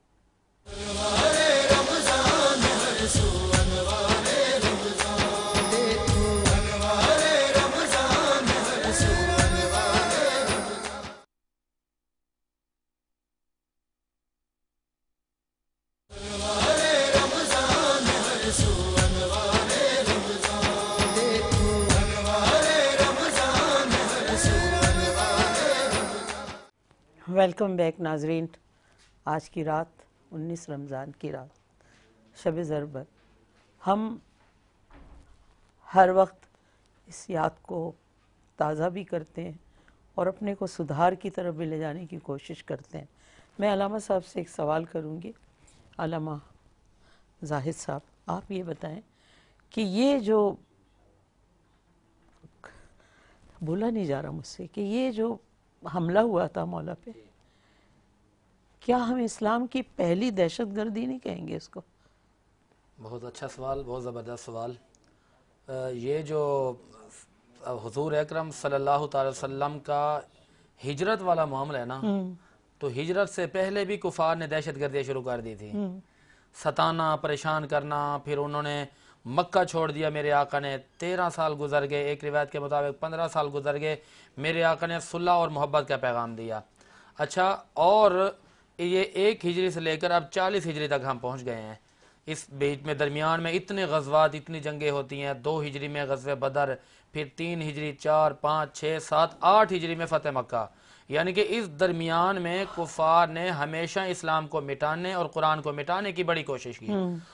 ویلکم بیک ناظرین. آج کی رات 19 رمضان کی رات، شب ضربت. ہم ہر وقت اس یاد کو تازہ بھی کرتے ہیں اور اپنے کو سدھار کی طرف بھی لے جانے کی کوشش کرتے ہیں. میں علامہ صاحب سے ایک سوال کروں گی. علامہ زاہد صاحب، آپ یہ بتائیں کہ یہ جو بولا نہیں جا رہا مجھ سے کہ یہ جو حملہ ہوا تھا مولا پہ، کیا ہم اسلام کی پہلی دہشت گردی نہیں کہیں گے اس کو؟ بہت اچھا سوال، بہت زبردست سوال. یہ جو حضور اکرم صلی اللہ تعالی وسلم کا ہجرت والا معاملہ ہے نا، تو ہجرت سے پہلے بھی کفار نے دہشت گردی شروع کر دی تھی، ستانا، پریشان کرنا. پھر انہوں نے مکہ چھوڑ دیا. میرے آقا نے 13 سال گزر گئے، ایک روایت کے مطابق 15 سال گزر گئے. میرے آقا نے صلح اور محبت کا پیغام دیا. اچھا، اور یہ 1 ہجری سے لے کر اب 40 ہجری تک ہم پہنچ گئے ہیں. اس بیچ میں درمیان میں اتنے غزوات، اتنی جنگیں ہوتی ہیں. 2 ہجری میں غزوہ بدر، پھر 3 ہجری، 4، 5، 6، 7، 8 ہجری میں فتح مکہ. یعنی کہ اس درمیان میں کفار نے ہمیشہ اسلام کو مٹانے اور قرآن کو مٹانے کی بڑی کوشش کی.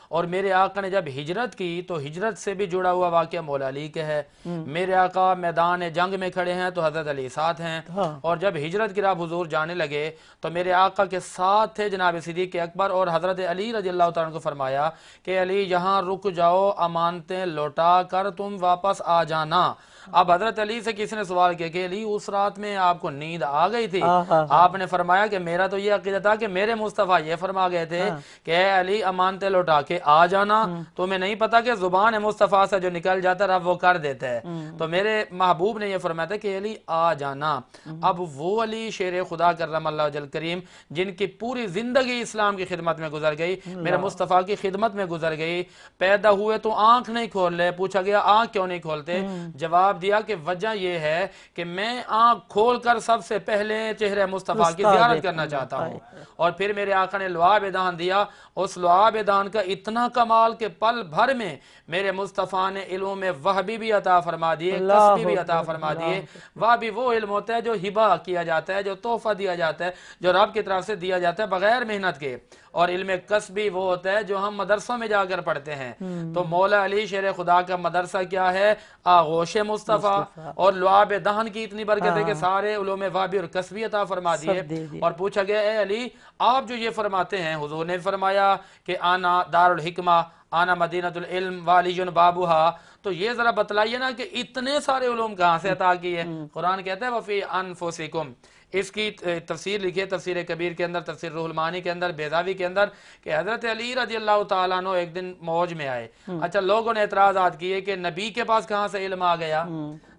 اور میرے آقا نے جب ہجرت کی تو ہجرت سے بھی جڑا ہوا واقعہ مولا علی کے ہے. میرے آقا میدان جنگ میں کھڑے ہیں تو حضرت علی ساتھ ہیں. اور جب ہجرت کی راہ حضور جانے لگے تو میرے آقا کے ساتھ تھے جناب صدیق اکبر، اور حضرت علی رضی اللہ تعالیٰ عنہ کو فرمایا کہ علی یہاں رک جاؤ، امانتیں لوٹا کر تم واپس آ جانا. اب حضرت علی سے کسی نے سوال کیا کہ علی اس رات میں آپ کو نیند آ گئی تھی؟ آپ نے فرمایا کہ میرا تو یہ عقیدہ تھا کہ میرے مصطفیٰ یہ فرما گئے تھے کہ اے علی امانتیں لوٹا کے آ جانا. تمہیں نہیں پتا کہ زبان مصطفیٰ سے جو نکل جاتا ہے رب وہ کر دیتا ہے. تو میرے محبوب نے یہ فرمایا تھا کہ علی آ جانا. اب وہ علی شیر خدا کرم اللہ وجل کریم جن کی پوری زندگی اسلام کی خدمت میں گزر گئی، میرے مصطفیٰ کی خدمت میں گزر گئی. پیدا ہوئے تو آنکھ نہیں کھول لے. پوچھا گیا آنکھ کیوں نہیں کھولتے؟ جواب دیا کہ وجہ یہ ہے کہ میں آنکھ کھول کر سب سے پہلے چہرے مصطفیٰ کی زیارت کرنا چاہتا ہوں. اور پھر میرے آقا نے لعاب دہن دیا. اس لعاب دہن کا اتنا کمال کہ پل بھر میں میرے مصطفیٰ نے علوم وہبی بھی عطا فرما دیے، قصبی بھی عطا فرما دیے. وہبی وہ علم ہوتا ہے جو ہبہ کیا جاتا ہے، جو تحفہ دیا جاتا ہے، جو رب کی طرف سے دیا جاتا ہے بغیر محنت کے. اور علم قصبی وہ ہوتا ہے جو ہم مدرسوں میں جا کر پڑھتے ہیں. تو مولا علی شیر خدا کا مدرسہ کیا ہے؟ آغوش مصطفیٰ. اور لعاب دہن کی اتنی برکت ہے کہ سارے علوم وہبی اور قصبی عطا فرما دیے. اور پوچھا گیا اے علی آپ جو یہ فرماتے ہیں، حضور نے فرمایا کہ آنا دار الحکمہ، آنا مدینۃ العلم والی بابوہا. تو یہ ذرا بتلائیے نا کہ اتنے سارے علوم کہاں سے عطا کیے؟ قرآن کہتا ہے وفی انفسکم. اس کی تفسیر لکھی ہے تفسیر کبیر کے اندر، تفسیر روح المعانی کے اندر، بیضاوی کے اندر، کہ حضرت علی رضی اللہ تعالیٰ عنہ ایک دن موج میں آئے. اچھا، لوگوں نے اعتراضات کیے کہ نبی کے پاس کہاں سے علم آ گیا؟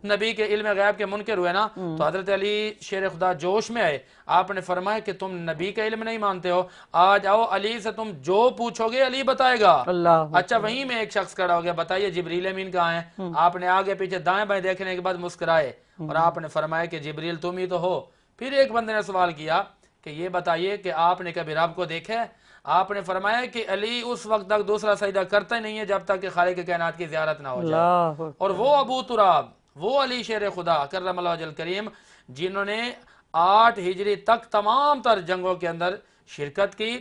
نبی کے علم غیب کے منکر ہوئے نا. تو حضرت علی شیر خدا جوش میں آئے. آپ نے فرمایا کہ تم نبی کا علم نہیں مانتے ہو، آج آؤ علی سے تم جو پوچھو گے علی بتائے گا. اچھا، وہیں میں ایک شخص کھڑا ہو گیا، بتائیے جبریل امین کہاں ہیں؟ آپ نے آگے پیچھے دائیں بائیں دیکھنے کے بعد مسکرائے اور آپ نے فرمایا کہ جبریل تم ہی تو ہو. پھر ایک بندے نے سوال کیا کہ یہ بتائیے کہ آپ نے کبھی رب کو دیکھا ہے؟ آپ نے فرمایا کہ علی اس وقت تک دوسرا سجدہ کرتا ہی نہیں ہے جب تک کہ خالق کائنات کی زیارت نہ ہو جائے. اور وہ ابو تراب، وہ علی شیر خدا کرم اللہ وجل کریم جنہوں نے 8 ہجری تک تمام تر جنگوں کے اندر شرکت کی.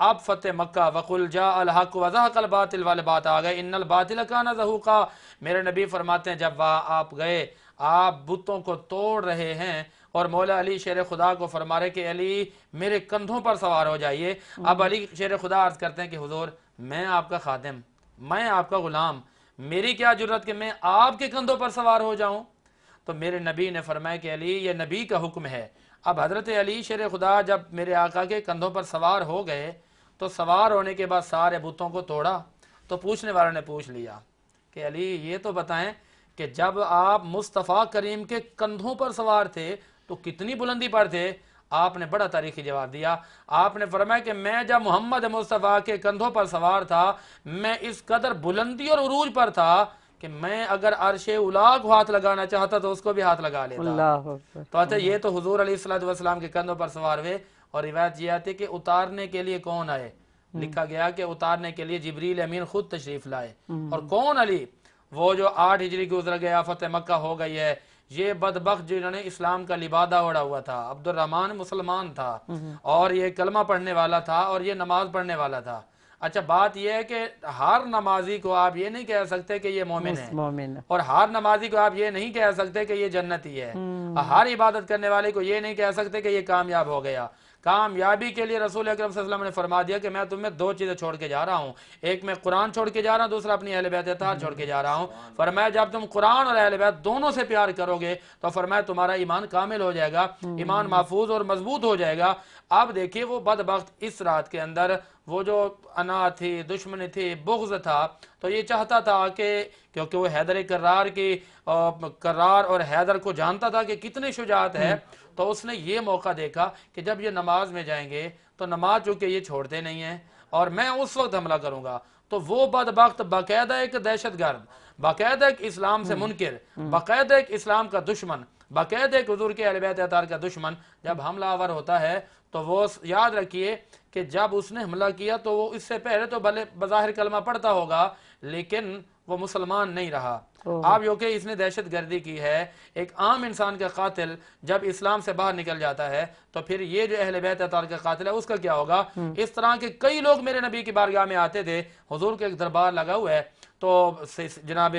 اب فتح مکہ وقل جاء الحق وزهق الباطل والے بات آ گئے، ان الباطل کان زہوقا. میرے نبی فرماتے ہیں جب وہاں آپ گئے، آپ بتوں کو توڑ رہے ہیں اور مولا علی شیر خدا کو فرما رہے کہ علی میرے کندھوں پر سوار ہو جائیے. اب علی شیر خدا عرض کرتے ہیں کہ حضور میں آپ کا خادم، میں آپ کا غلام، میری کیا جرت کہ میں آپ کے کندھوں پر سوار ہو جاؤں؟ تو میرے نبی نے فرمایا کہ علی یہ نبی کا حکم ہے. اب حضرت علی شیر خدا جب میرے آقا کے کندھوں پر سوار ہو گئے تو سوار ہونے کے بعد سارے بتوں کو توڑا. تو پوچھنے والوں نے پوچھ لیا کہ علی یہ تو بتائیں کہ جب آپ مصطفیٰ کریم کے کندھوں پر سوار تھے تو کتنی بلندی پر تھے؟ آپ نے بڑا تاریخی جواب دیا. آپ نے فرمایا کہ میں جب محمد مصطفیٰ کے کندھوں پر سوار تھا میں اس قدر بلندی اور عروج پر تھا کہ میں اگر عرش اولا کو ہاتھ لگانا چاہتا تو اس کو بھی ہاتھ لگا لیتا. اللہ اکبر. تو اچھا یہ تو حضور علیہ السلام کے کندھوں پر سوار ہوئے. اور روایت یہ آتی ہے کہ اتارنے کے لیے کون آئے؟ لکھا گیا کہ اتارنے کے لیے جبریل امین خود تشریف لائے. اور کون علی؟ وہ جو 8 ہجری گزر گیا، فتح مکہ ہو گئی ہے. یہ بدبخت جنہوں نے اسلام کا لبادہ اوڑا ہوا تھا. عبد الرحمن مسلمان تھا اور یہ کلمہ پڑھنے والا تھا اور یہ نماز پڑھنے والا تھا. اچھا بات یہ ہے کہ ہر نمازی کو آپ یہ نہیں کہہ سکتے کہ یہ مومن ہے، اور ہر نمازی کو آپ یہ نہیں کہہ سکتے کہ یہ جنتی ہے. ہر عبادت کرنے والے کو یہ نہیں کہہ سکتے کہ یہ کامیاب ہو گیا. کامیابی کے لیے رسول اکرم صلی اللہ علیہ وسلم نے فرما دیا کہ میں تمہیں 2 چیزیں چھوڑ کے جا رہا ہوں. ایک میں قرآن چھوڑ کے جا رہا ہوں، دوسرا اپنی اہل بیت اطہار چھوڑ کے جا رہا ہوں. فرمایا جب تم قرآن اور اہل بیت دونوں سے پیار کرو گے تو فرمایا تمہارا ایمان کامل ہو جائے گا، ایمان محفوظ اور مضبوط ہو جائے گا. اب دیکھیے وہ بدبخت اس رات کے اندر وہ جو انا تھی، دشمنی تھی، بغض تھا، تو یہ چاہتا تھا کہ کیونکہ وہ حیدر کرار اور حیدر کو جانتا تھا کہ کتنی شجاعت ہے، تو اس نے یہ موقع دیکھا کہ جب یہ نماز میں جائیں گے تو نماز چونکہ یہ چھوڑتے نہیں ہیں اور میں اس وقت حملہ کروں گا. تو وہ بدبخت باقاعدہ ایک دہشت گرد، باقاعدہ ایک اسلام سے منکر، باقاعدہ ایک اسلام کا دشمن، باقاعدہ ایک حضور کے اہل بیت اطہار کا دشمن جب حملہ آور ہوتا ہے تو وہ یاد رکھیے کہ جب اس نے حملہ کیا تو وہ اس سے پہلے تو بھلے بظاہر کلمہ پڑھتا ہوگا لیکن وہ مسلمان نہیں رہا. آپ جو کہ اس نے دہشت گردی کی ہے. ایک عام انسان کا قاتل جب اسلام سے باہر نکل جاتا ہے تو پھر یہ جو اہل بیت اطہار کا قاتل ہے اس کا کیا ہوگا؟ اس طرح کے کئی لوگ میرے نبی کی بارگاہ میں آتے تھے. حضور کے ایک دربار لگا ہوا ہے تو جناب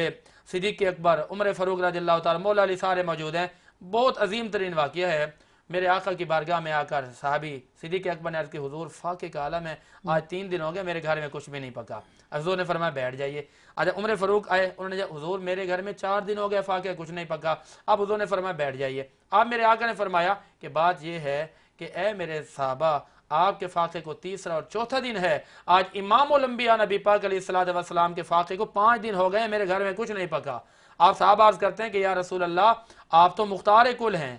صدیق اکبر، عمر فاروق رضی اللہ تعالی، مولا علی سارے موجود ہیں. بہت عظیم ترین واقعہ ہے. میرے آقا کی بارگاہ میں آ کر صحابی صدیق اکبر نے عرض کی حضور فاقے کا عالم ہے، آج 3 دن ہو گئے میرے گھر میں کچھ بھی نہیں پکا. حضور نے فرمایا بیٹھ جائیے. آج عمر فاروق آئے، انہوں نے حضور میرے گھر میں 4 دن ہو گئے فاقے کچھ نہیں پکا. اب حضور نے فرمایا بیٹھ جائیے. اب میرے آقا نے فرمایا کہ بات یہ ہے کہ اے میرے صحابہ آپ کے فاقے کو 3را اور 4تھا دن ہے. آج امام الانبیاء نبی پاک علیہ السلام کے فاقے کو 5 دن ہو گئے میرے گھر میں کچھ نہیں پکا. آپ صحابہ عرض کرتے ہیں کہ یا رسول اللہ آپ تو مختار کل ہیں،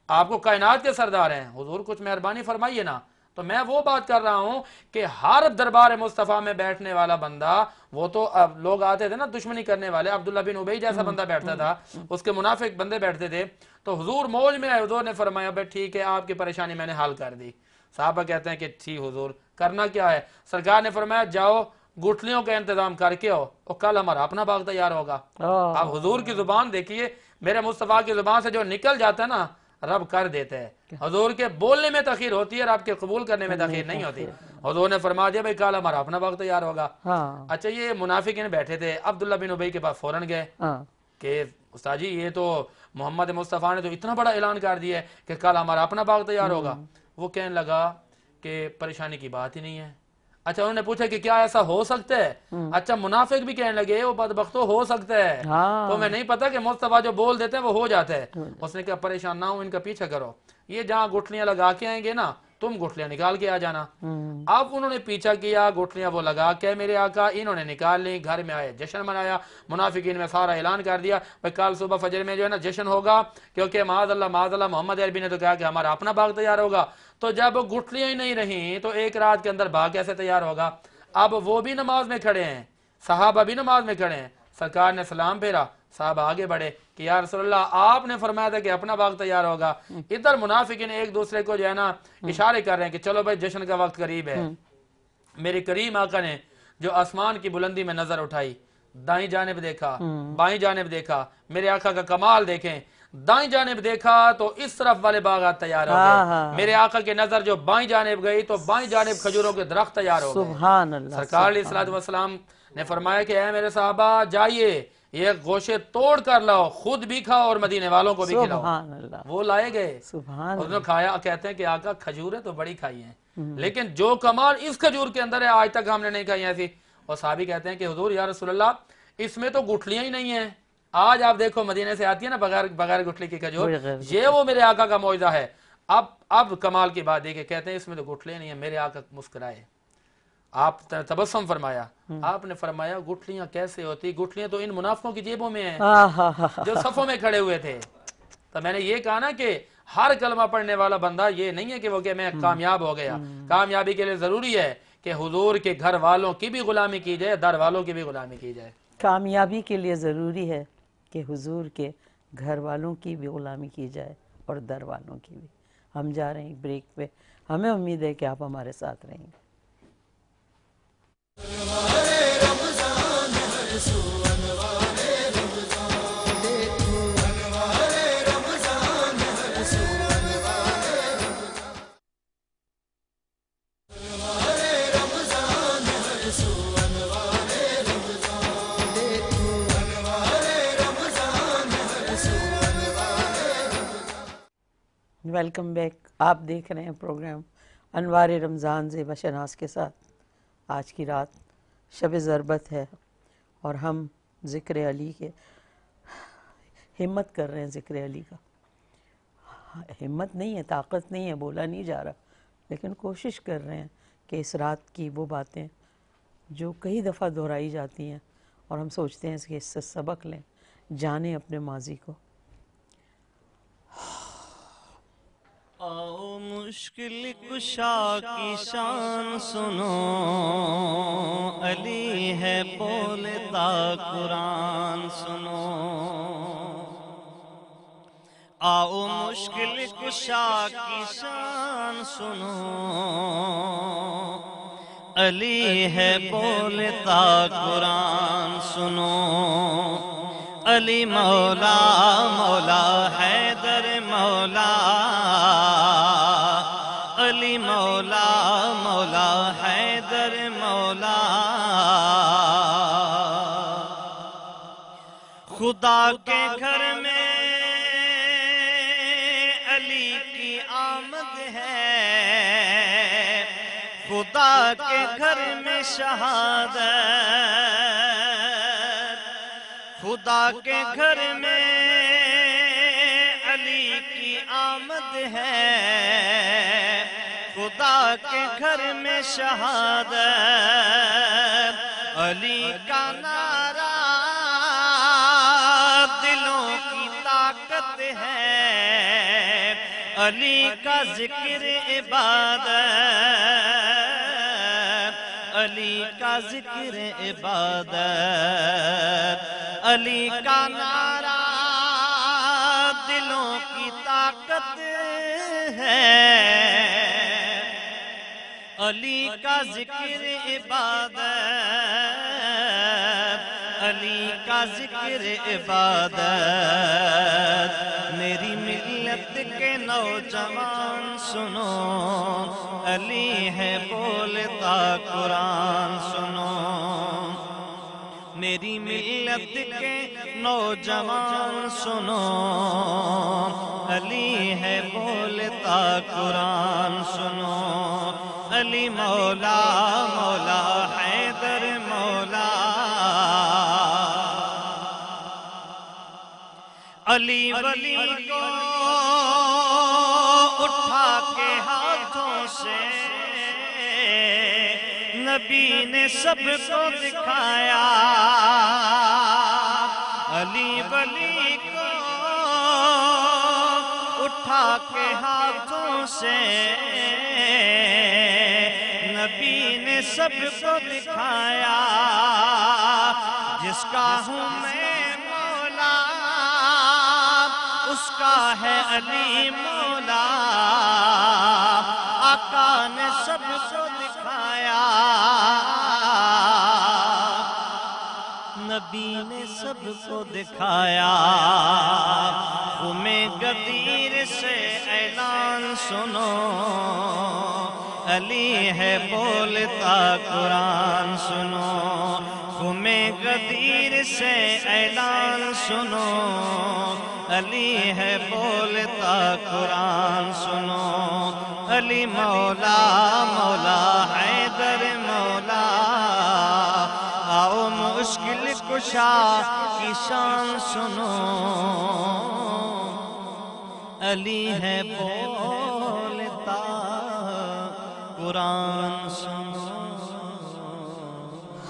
آپ کو کائنات کے سردار ہیں، حضور کچھ مہربانی فرمائیے نا. تو میں وہ بات کر رہا ہوں کہ ہر دربار مصطفیٰ میں بیٹھنے والا بندہ، وہ تو لوگ آتے تھے نا دشمنی کرنے والے، عبداللہ بن ابی جیسا بندہ بیٹھتا تھا، اس کے منافق بندے بیٹھتے تھے. تو حضور موج میں آئے. حضور نے فرمایا بھائی ٹھیک ہے آپ کی پریشانی میں نے حل کر دی. صحابہ کہتے ہیں کہ ٹھیک حضور کرنا کیا ہے؟ سرکار نے فرمایا جاؤ گٹھلیوں کا انتظام کر کے ہو اور کل ہمارا اپنا باغ تیار ہوگا. اب حضور کی زبان دیکھیے، میرے مصطفیٰ کی زبان سے جو نکل جاتا ہے نا رب کر دیتا ہے. حضور کے بولنے میں تاخیر ہوتی ہے، رب کے قبول کرنے میں تاخیر نہیں ہوتی. حضور نے فرما دیا بھائی کل ہمارا اپنا باغ تیار ہوگا. اچھا یہ منافقین بیٹھے تھے، عبداللہ بن ابی کے پاس فوراً گئے کہ استاد جی یہ تو محمد مصطفیٰ نے تو اتنا بڑا اعلان کر دیا ہے کہ کل ہمارا اپنا باغ تیار ہوگا. وہ کہنے لگا کہ پریشانی کی بات ہی نہیں ہے. اچھا انہوں نے پوچھا کہ کیا ایسا ہو سکتا ہے؟ اچھا منافق بھی کہنے لگے وہ بدبختو ہو سکتا ہے، تو میں نہیں پتا کہ مصطفیٰ جو بول دیتے ہیں وہ ہو جاتا ہے. اس نے کہا پریشان نہ ہو، ان کا پیچھا کرو، یہ جہاں گٹھلیاں لگا کے آئیں گے نا تم گٹھلیاں نکال کے آ جانا. اب انہوں نے پیچھا کیا، گٹھلیاں وہ لگا کے میرے آقا انہوں نے نکال لی، گھر میں آئے، جشن منایا. منافقین میں سارا اعلان کر دیا بھائی کل صبح فجر میں جو ہے نا جشن ہوگا، کیونکہ معاذ اللہ محمد عربی نے تو کہا کہ ہمارا اپنا باغ تیار ہوگا. تو جب گٹھلیاں ہی نہیں رہیں تو ایک رات کے اندر باغ کیسے تیار ہوگا؟ اب وہ بھی نماز میں کھڑے ہیں، صحابہ بھی نماز میں کھڑے ہیں. سرکار نے سلام پھیرا، صحابہ آگے بڑھے کہ یا رسول اللہ آپ نے فرمایا تھا کہ اپنا باغ تیار ہوگا. ادھر منافقین ایک دوسرے کو جو ہے نا اشارے کر رہے ہیں کہ چلو بھائی جشن کا وقت قریب ہے. میرے کریم آقا نے جو آسمان کی بلندی میں نظر اٹھائی، دائیں جانب دیکھا، بائیں جانب دیکھا، میرے آقا کا کمال دیکھیں. دائیں جانب دیکھا تو اس طرف والے باغات تیار ہو گئے. میرے آقا کی نظر جو بائیں جانب گئی تو بائیں جانب کھجوروں کے درخت تیار ہو گئے. سبحان اللہ. سرکار علیہ السلام نے فرمایا کہ اے میرے صحابہ جائیے یہ گوشے توڑ کر لاؤ، خود بھی کھاؤ اور مدینے والوں کو بھی کھلاؤ. سبحان اللہ. وہ لائے گئے، انہوں نے کھایا. کہتے ہیں کہ آقا کھجوریں تو بڑی کھائی ہیں لیکن جو کمال اس کھجور کے اندر ہے آج تک ہم نے نہیں کھائی ایسی. اور صحابی کہتے ہیں کہ حضور یا رسول اللہ اس میں تو گٹھلیاں ہی نہیں ہیں. آج آپ دیکھو مدینے سے آتی ہے نا بغیر گٹھلی کی کھجور، یہ وہ میرے آقا کا معجزہ ہے. اب کمال کی بات دیکھیں، کہتے ہیں اس میں تو گٹھلیاں نہیں ہیں. میرے آقا مسکرائے آپ تبسم فرمایا، آپ نے فرمایا گٹھلیاں کیسے ہوتی؟ گٹھلیاں تو ان منافقوں کی جیبوں میں ہیں جو صفوں میں کھڑے ہوئے تھے۔ تو میں نے یہ کہا نا کہ ہر کلمہ پڑھنے والا بندہ یہ نہیں ہے کہ وہ کہ میں کامیاب ہو گیا۔ کامیابی کے لیے ضروری ہے کہ حضور کے گھر والوں کی بھی غلامی کی جائے، در والوں کی بھی غلامی کی جائے۔ کامیابی کے لیے ضروری ہے کہ حضور کے گھر والوں کی بھی غلامی کی جائے اور در والوں کی بھی۔ ہم جا رہے ہیں بریک پہ، ہمیں امید ہے کہ آپ ہمارے ساتھ رہیں گے۔ ویلکم بیک، آپ دیکھ رہے ہیں پروگرام انوار رمضان زیبا شناس کے ساتھ۔ آج کی رات شب ضربت ہے اور ہم ذکر علی کے ہمت کر رہے ہیں۔ ذکر علی کا ہمت نہیں ہے، طاقت نہیں ہے، بولا نہیں جا رہا، لیکن کوشش کر رہے ہیں کہ اس رات کی وہ باتیں جو کئی دفعہ دہرائی جاتی ہیں اور ہم سوچتے ہیں کہ اس سے سبق لیں، جانیں اپنے ماضی کو۔ آؤ مشکل کشا کی شان سنو، علی ہے بولتا قرآن سنو۔ آؤ مشکل کشا کی شان سنو، علی ہے بولتا قرآن سنو۔ علی مولا مولا حیدر مولا، علی مولا مولا حیدر مولا۔ خدا کے گھر میں علی کی آمد ہے، خدا کے گھر میں شہادت، خدا کے گھر میں علی کی آمد ہے، خدا کے گھر میں شہادت۔ علی کا نعرہ دلوں کی طاقت ہے، علی کا ذکر عبادت، علی کا ذکر عبادت۔ علی کا نعرہ دلوں کی طاقت ہے، علی کا ذکر عبادت، علی کا ذکر عبادت۔ میری ملت کے نوجوان سنو، علی ہے بولتا قرآن سنو۔ میری ملت کے نوجوان سنو، علی ہے بولتا قرآن سنو۔ علی مولا مولا حیدر مولا، علی ولی کو اٹھا کے ہاتھوں سے نبی نے سب کو دکھایا، علی ولی کو اٹھا کے ہاتھوں سے نبی نے سب کو دکھایا۔ جس کا ہوں میں مولا، اس کا ہے علی مولا، آقا نے سب کو دکھایا، نبی نے سب کو دکھایا۔ تمہیں غدیر سے اعلان سنو، علی ہے بولتا قرآن سنو۔ تمہیں غدیر سے اعلان سنو، علی ہے بولتا قرآن سنو۔ علی مولا مولا حیدر مولا، آؤ مشکل کشا کی شان سنو، علی ہے بولتا قرآن سنو۔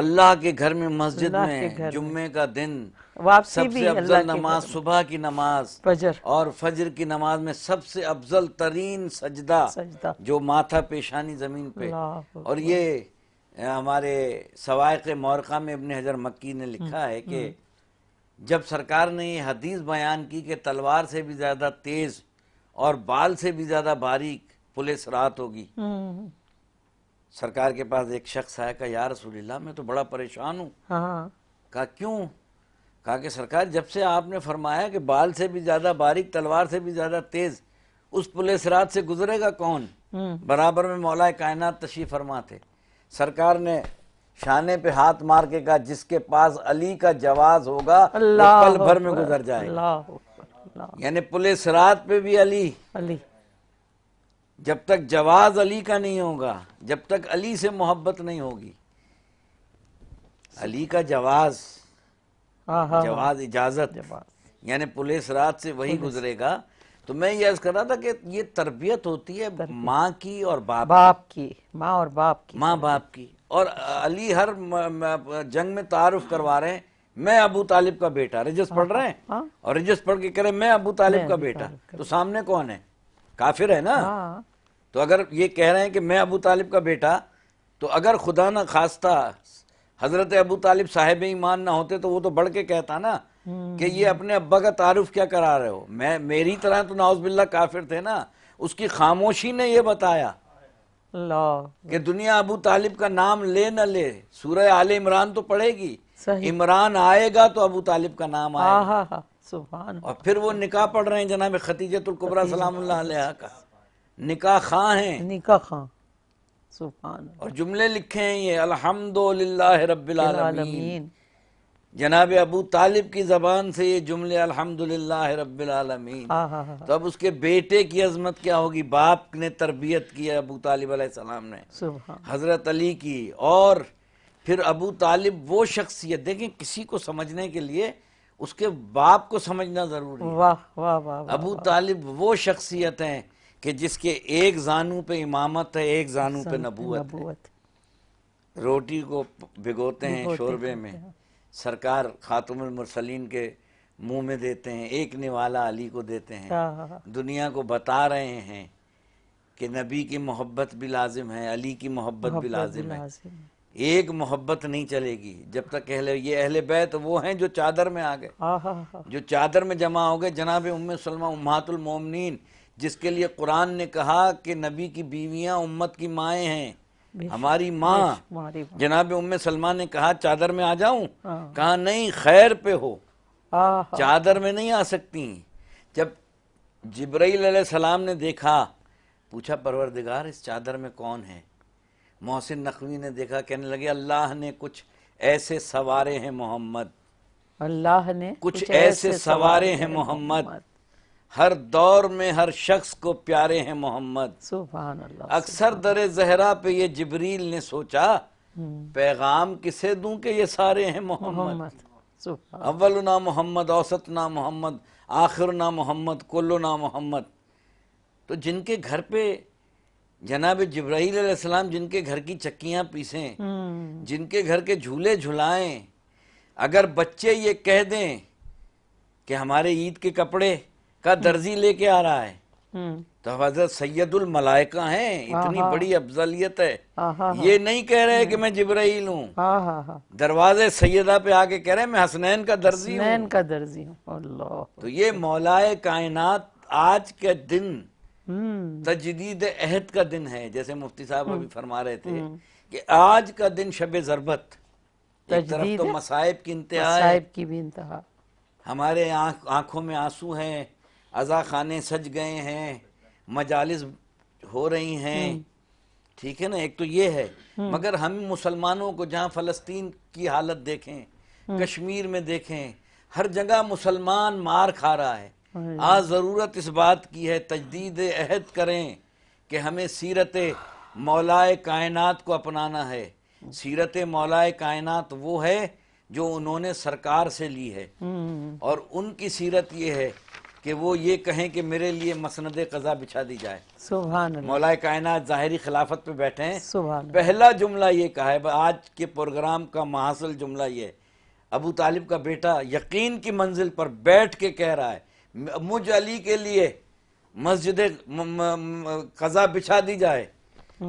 اللہ کے گھر میں مسجد اللہ کے میں گھر جمعے کا دن واپسی سب بھی سے اللہ افضل کے نماز گھر میں۔ صبح کی نماز فجر اور فجر کی نماز میں سب سے افضل ترین سجدہ سجدہ، جو ماتھا پیشانی زمین پہ، اللہ اور یہ ہمارے سوائق مورخہ میں ابن حجر مکی نے لکھا ہے کہ جب سرکار نے یہ حدیث بیان کی کہ تلوار سے بھی زیادہ تیز اور بال سے بھی زیادہ باریک پل صراط ہوگی، سرکار کے پاس ایک شخص آیا، کہا یا رسول اللہ میں تو بڑا پریشان ہوں۔ ہاں کہا کیوں؟ کہا کہ سرکار جب سے آپ نے فرمایا کہ بال سے بھی زیادہ باریک تلوار سے بھی زیادہ تیز اس پل صراط سے گزرے گا کون؟ برابر میں مولا کائنات تشریف فرما تھے۔ سرکار نے شانے پہ ہاتھ مار کے کہا جس کے پاس علی کا جواز ہوگا وہ اللہ پل بھر میں گزر جائے گا۔ اللہ اللہ یعنی پل صراط پہ بھی علی، علی، جب تک جواز علی کا نہیں ہوگا، جب تک علی سے محبت نہیں ہوگی، علی کا جواز، ہاں ہاں جواز اجازت، جواز، یعنی پل صراط سے وہی گزرے گا۔ تو میں یہ عرض کر رہا تھا کہ یہ تربیت ہوتی ہے ماں کی اور باپ کی، ماں اور باپ کی، ماں باپ کی۔ اور علی ہر جنگ میں تعارف کروا رہے ہیں میں ابو طالب کا بیٹا، رجس پڑھ رہے ہیں اور رجس پڑھ کے کہہ رہے ہیں میں ابو طالب کا بیٹا، تو سامنے کون ہے؟ کافر ہے نا۔ ہاں تو اگر یہ کہہ رہے ہیں کہ میں ابو طالب کا بیٹا، تو اگر خدا نہ خواستہ حضرت ابو طالب صاحب ایمان نہ ہوتے تو وہ تو بڑھ کے کہتا نا کہ یہ اپنے ابا کا تعارف کیا کرا رہے ہو، میری طرح تو نعوذ باللہ کافر تھے نا۔ اس کی خاموشی نے یہ بتایا اللہ، کہ دنیا ابو طالب کا نام لے نہ لے، سورہ آل عمران تو پڑھے گی، صحیح، عمران آئے گا تو ابو طالب کا نام آئے ہاں گا۔ ہاں ہاں، سبحان اور پھر وہ نکاح پڑھ رہے ہیں جناب خدیجۃ الکبریٰ سلام اللہ علیہا کا، نکاح خواں ہیں، نکاح خاں، سبحان اور جملے لکھے ہیں یہ الحمدللہ رب العالمین۔ العالمین، جناب ابو طالب کی زبان سے یہ جملے الحمدللہ رب العالمین۔ ہاں ہاں ہاں، تو اب اس کے بیٹے کی عظمت کیا ہوگی؟ باپ نے تربیت کی ہے ابو طالب علیہ السلام نے، سبحان، حضرت علی کی۔ اور پھر ابو طالب وہ شخصیت، دیکھیں کسی کو سمجھنے کے لیے اس کے باپ کو سمجھنا ضروری ہے۔ واہ واہ واہ، ابو طالب وہ شخصیت ہیں کہ جس کے ایک زانو پہ امامت ہے، ایک زانو پہ نبوت ہے۔ نبوت، روٹی کو بھگوتے ہیں شوربے میں، سرکار خاتم المرسلین کے منہ میں دیتے ہیں، ایک نوالا علی کو دیتے ہیں، ہاں ہاں ہاں، دنیا کو بتا رہے ہیں کہ نبی کی محبت بھی لازم ہے، علی کی محبت بھی لازم ہے۔ ایک محبت نہیں چلے گی جب تک یہ اہل بیت وہ ہیں جو چادر میں آ گئے، ہاں ہاں ہاں، جو چادر میں جمع ہو گئے۔ جناب ام سلمہ امہات المومنین، جس کے لیے قرآن نے کہا کہ نبی کی بیویاں امت کی مائیں ہیں، ہماری ماں، ہماری ماں، جناب ام سلمہ نے کہا چادر میں آ جاؤں؟ ہاں کہا نہیں، خیر پہ ہو، ہاں ہاں، چادر میں نہیں آ سکتی۔ جب جبرائیل علیہ السلام نے دیکھا، پوچھا پروردگار اس چادر میں کون ہے؟ محسن نقوی نے دیکھا، کہنے لگے اللہ نے کچھ ایسے سوارے ہیں محمد، اللہ نے کچھ ایسے سوارے ہیں محمد، ہر دور میں ہر شخص کو پیارے ہیں محمد۔ سبحان اللہ، اکثر در زہرا پہ یہ جبریل نے سوچا پیغام کسے دوں کہ یہ سارے ہیں محمد۔ محمد، سبحان، اولنا محمد، اوسطنا محمد، آخرنا محمد، کلنا محمد۔ تو جن کے گھر پہ جناب جبرائیل علیہ السلام جن کے گھر کی چکیاں پیسیں، جن کے گھر کے جھولے جھلائیں، اگر بچے یہ کہہ دیں کہ ہمارے عید کے کپڑے کا درزی لے کے آ رہا ہے، تو حضرت سید الملائکہ ہیں، اتنی بڑی افضلیت ہے۔ یہ نہیں کہہ رہے کہ میں جبرائیل ہوں، ہاں ہاں ہاں، دروازے سیدہ پہ آ کے کہہ رہے ہیں میں حسنین کا درزی ہوں۔ حسنین کا درزی ہوں، اللہ، تو یہ مولائے کائنات آج کے دن تجدید عہد کا دن ہے، جیسے مفتی صاحب ابھی فرما رہے تھے کہ آج کا دن شب ضربت، ایک طرف تو مصائب کی انتہا ہے، صاحب کی بھی انتہا، ہمارے آنکھوں میں آنسو ہیں، عزا خانے سج گئے ہیں، مجالس ہو رہی ہیں، ٹھیک ہے نا، ایک تو یہ ہے۔ مگر ہم مسلمانوں کو جہاں فلسطین کی حالت دیکھیں، کشمیر میں دیکھیں، ہر جگہ مسلمان مار کھا رہا ہے۔ آج ضرورت اس بات کی ہے تجدید عہد کریں کہ ہمیں سیرت مولائے کائنات کو اپنانا ہے۔ سیرت مولائے کائنات وہ ہے جو انہوں نے سرکار سے لی ہے، اور ان کی سیرت یہ ہے کہ وہ یہ کہیں کہ میرے لیے مسند قضا بچھا دی جائے. سبحان اللہ. مولا کائنات ظاہری خلافت پہ بیٹھے ہیں. سبحان اللہ. پہلا جملہ یہ کہا ہے. آج کے پروگرام کا محاصل جملہ یہ ہے. ابو طالب کا بیٹا یقین کی منزل پر بیٹھ کے کہہ رہا ہے مجھ علی کے لیے مسجد قضا بچھا دی جائے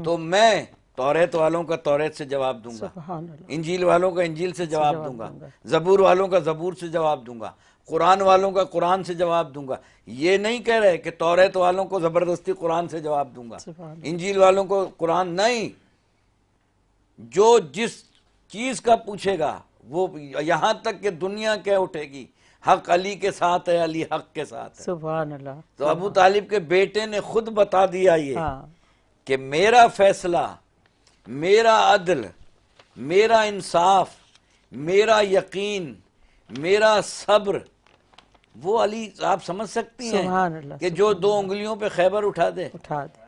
تو میں توریت والوں کا توریت سے جواب دوں گا, سبحان اللہ. انجیل والوں کا انجیل سے جواب دوں گا, زبور والوں کا زبور سے جواب دوں گا, قرآن والوں کا قرآن سے جواب دوں گا. یہ نہیں کہہ رہے کہ توریت والوں کو زبردستی قرآن سے جواب دوں گا, انجیل والوں کو قرآن نہیں. جو جس چیز کا پوچھے گا وہ, یہاں تک کہ دنیا کہہ اٹھے گی حق علی کے ساتھ ہے, علی حق کے ساتھ ہے. سبحان اللہ. تو ابو طالب کے بیٹے نے خود بتا دیا یہ کہ میرا فیصلہ, میرا عدل, میرا انصاف, میرا یقین, میرا صبر, وہ علی آپ سمجھ سکتی ہیں کہ جو 2 انگلیوں پہ خیبر اٹھا دے.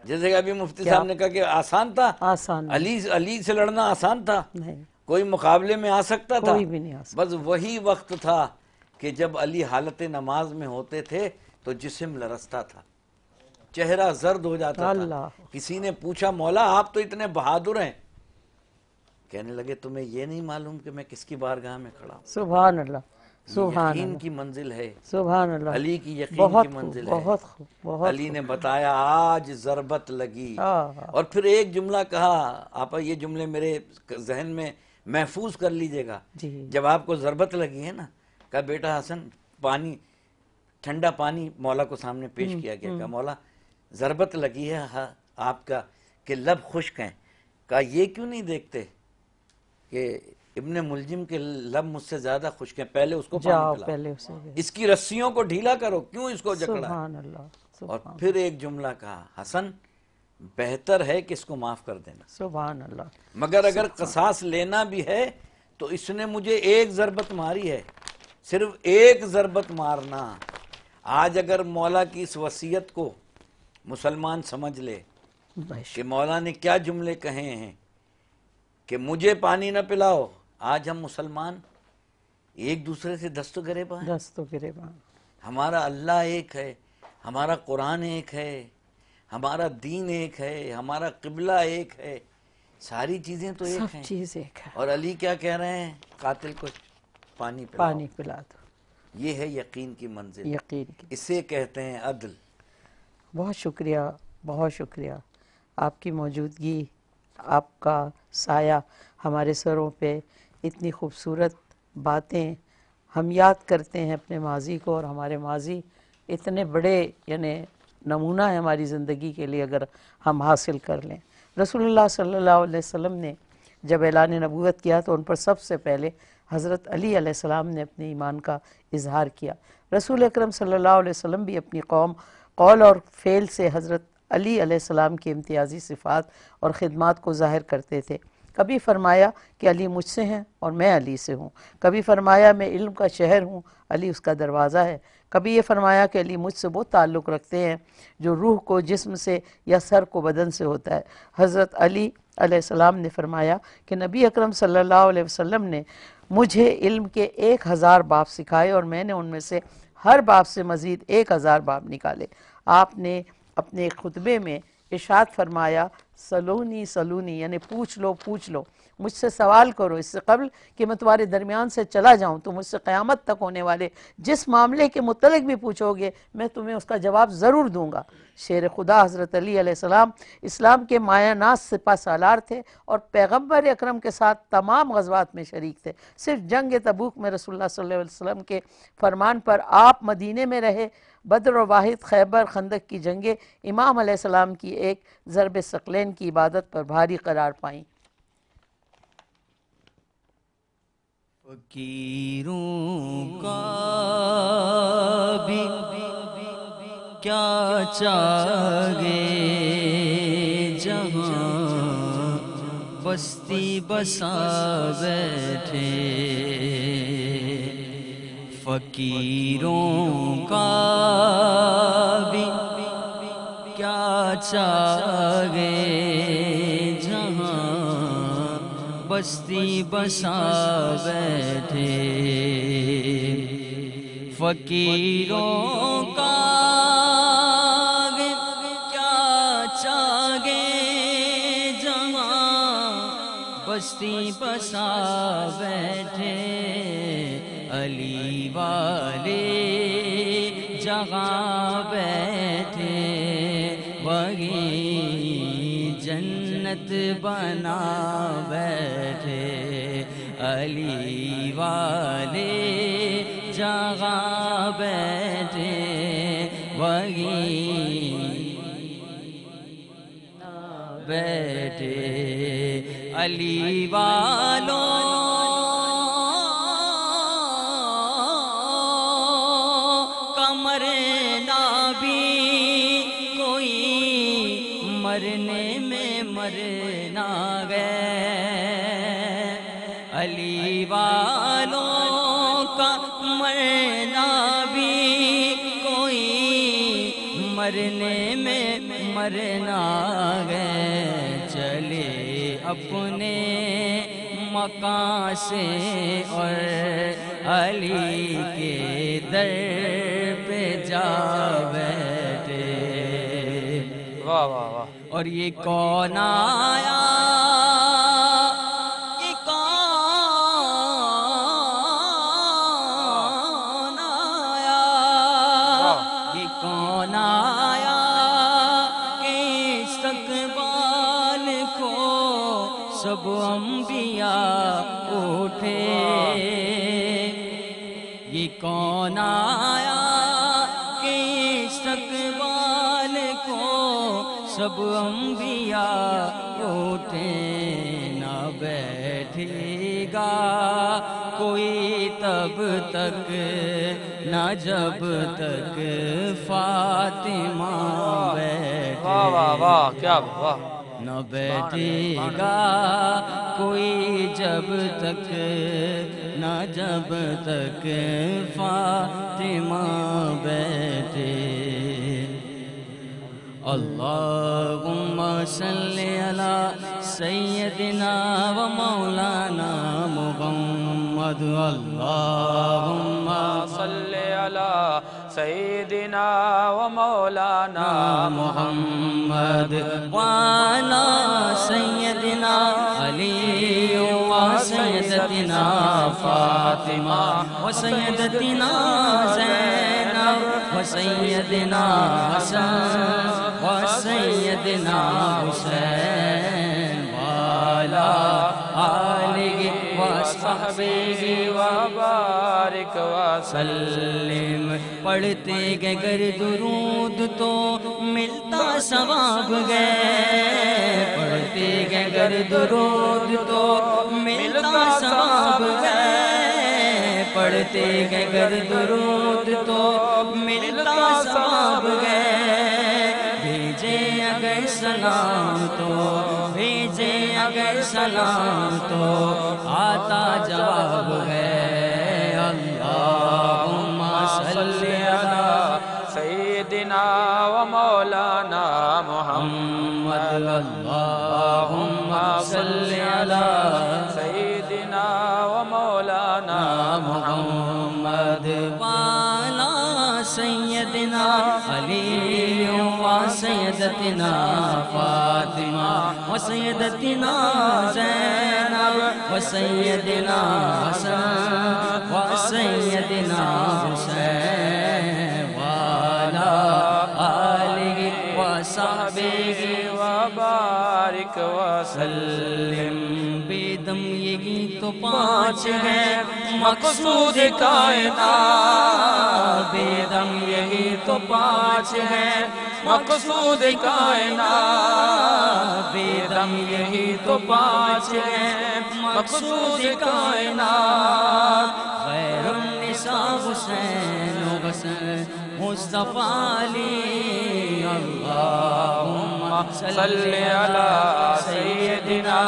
جیسے کہ ابھی مفتی صاحب نے کہا کہ آسان تھا, علی سے لڑنا آسان تھا, کوئی مقابلے میں آ سکتا تھا؟ بس وہی وقت تھا کہ جب علی حالت نماز میں ہوتے تھے تو جسم لرزتا تھا, چہرہ زرد ہو جاتا تھا. کسی نے پوچھا مولا آپ تو اتنے بہادر ہیں, کہنے لگے تمہیں یہ نہیں معلوم کہ میں کس کی بارگاہ میں کھڑا ہوں. سبحان اللہ. سبحان یقین کی منزل ہے, سبحان اللہ. علی کی یقین کی منزل ہے. علی نے بتایا آج ضربت لگی, اور پھر ایک جملہ کہا, آپ یہ جملے میرے ذہن میں محفوظ کر لیجئے گا. جب آپ کو ضربت لگی ہے نا, کہا بیٹا حسن پانی, ٹھنڈا پانی مولا کو سامنے پیش کیا گیا. کہا مولا ضربت لگی ہے آپ کا کہ لب خشک ہیں. کہا یہ کیوں نہیں دیکھتے کہ ابن ملجم کے لب مجھ سے زیادہ خشک ہیں, پہلے اس کو پانی پلاؤ, اس کی رسیوں کو ڈھیلا کرو, کیوں اس کو جکڑا. اور پھر ایک جملہ کہا حسن بہتر ہے کہ اس کو معاف کر دینا. سبحان اللہ. مگر اگر قصاص لینا بھی ہے تو اس نے مجھے ایک ضربت ماری ہے, صرف ایک ضربت مارنا. آج اگر مولا کی اس وصیت کو مسلمان سمجھ لے کہ مولا نے کیا جملے کہے ہیں کہ مجھے پانی نہ پلاؤ, آج ہم مسلمان ایک دوسرے سے دست و گریباں. ہمارا اللہ ایک ہے, ہمارا قرآن ایک ہے, ہمارا دین ایک ہے, ہمارا قبلہ ایک ہے, ساری چیزیں تو ایک ہیں. اور علی کیا کہہ رہے ہیں, قاتل کو پانی پلا دو. یہ ہے یقین کی منزل, اسے کہتے ہیں عدل. بہت شکریہ, بہت شکریہ. آپ کی موجودگی, آپ کا سایہ ہمارے سروں پہ, اتنی خوبصورت باتیں ہم یاد کرتے ہیں اپنے ماضی کو, اور ہمارے ماضی اتنے بڑے یعنی نمونہ ہے ہماری زندگی کے لیے اگر ہم حاصل کر لیں. رسول اللہ صلی اللہ علیہ وسلم نے جب اعلان نبوت کیا تو ان پر سب سے پہلے حضرت علی علیہ السلام نے اپنے ایمان کا اظہار کیا. رسول اکرم صلی اللہ علیہ وسلم بھی اپنی قول اور فعل سے حضرت علی علیہ السلام کی امتیازی صفات اور خدمات کو ظاہر کرتے تھے. کبھی فرمایا کہ علی مجھ سے ہیں اور میں علی سے ہوں. کبھی فرمایا میں علم کا شہر ہوں, علی اس کا دروازہ ہے. کبھی یہ فرمایا کہ علی مجھ سے وہ تعلق رکھتے ہیں جو روح کو جسم سے یا سر کو بدن سے ہوتا ہے. حضرت علی علیہ السلام نے فرمایا کہ نبی اکرم صلی اللہ علیہ وسلم نے مجھے علم کے 1000 باب سکھائے اور میں نے ان میں سے ہر باب سے مزید 1000 باب نکالے. آپ نے اپنے خطبے میں ارشاد فرمایا سلونی سلونی, یعنی پوچھ لو, مجھ سے سوال کرو اس سے قبل کہ میں تمہارے درمیان سے چلا جاؤں. تو مجھ سے قیامت تک ہونے والے جس معاملے کے متعلق بھی پوچھو گے میں تمہیں اس کا جواب ضرور دوں گا. شیر خدا حضرت علی علیہ السلام اسلام کے مایہ ناز سپہ سالار تھے اور پیغمبر اکرم کے ساتھ تمام غزوات میں شریک تھے. صرف جنگ تبوک میں رسول اللہ صلی اللہ علیہ وسلم کے فرمان پر آپ مدینے میں رہے. بدر و واحد, خیبر, خندق کی جنگیں امام علیہ السلام کی ایک ضرب ثقلین کی عبادت پر بھاری قرار پائیں. فقیروں کا بھی کیا چاہے جہاں بستی بسا بیٹھے, فقیروں کا بھی کیا چاہے جہاں بستی بسا بیٹھے, فقیروں کا کیا چاہے جہاں بستی بسا بیٹھے علی والے جہاں بیٹھے وہی جنت بنا بیٹھے علی والے جہاں بیٹھے وہی بیٹھے علی والوں کا مرنا بھی کوئی مرنے میں مرنا گئے علی والوں کا مرنا بھی کوئی مرنے میں مرنا گئے چلے اپنے مکان سے اور علی کے در پہ جا بیٹھے واہ واہ واہ اور یہ کون آیا یہ کون آیا کہ استقبال کو سب انبیاء اٹھے یہ کون آیا کہ استقبال کو سب انبیاء اٹھے نہ بیٹھے گا کوئی تب تک نہ جب تک فاطمہ بیٹھے واہ واہ واہ کیا واہ نہ بیٹھے گا کوئی جب تک نہ جب تک فاطمہ بیٹھے اللہم صلی علی سیدنا و مولانا محمد اللہم صلی علی سیدنا و مولانا محمد وعلا سیدنا علی و سیدتنا فاطمہ و سیدتنا زینب و سیدنا حسن و سیدنا حسین والا آلہ و صحبہ و بارک وسلم پڑھتے گئے گر درود تو ملتا ثواب گئے پڑھتے گئے گر درود تو ملتا ثواب گئے پڑھتے گئے گر درود تو ملتا ثواب گئے بھیجے اگر سلام تو بھیجے اگر سلام تو آتا جواب ہے اللہم صلی علی سیدنا و مولانا محمد اللہم صلی علی سیدنا و مولانا محمد والا سیدنا علی و سیدتنا فاطمہ و سیدتنا زینب و سیدنا حسن و سیدنا حسین والا آلہ و صحبہ و بارک وسلم بے دم یہی تو پانچ ہے مقصود کائنات بے دم یہی تو پانچ ہے مقصود کائنات بے دم یہی تو پانچ ہے مقصود کائنات خیر النساء حسین و حسن مصطفیٰ علی اللہم صلی علی سیدنا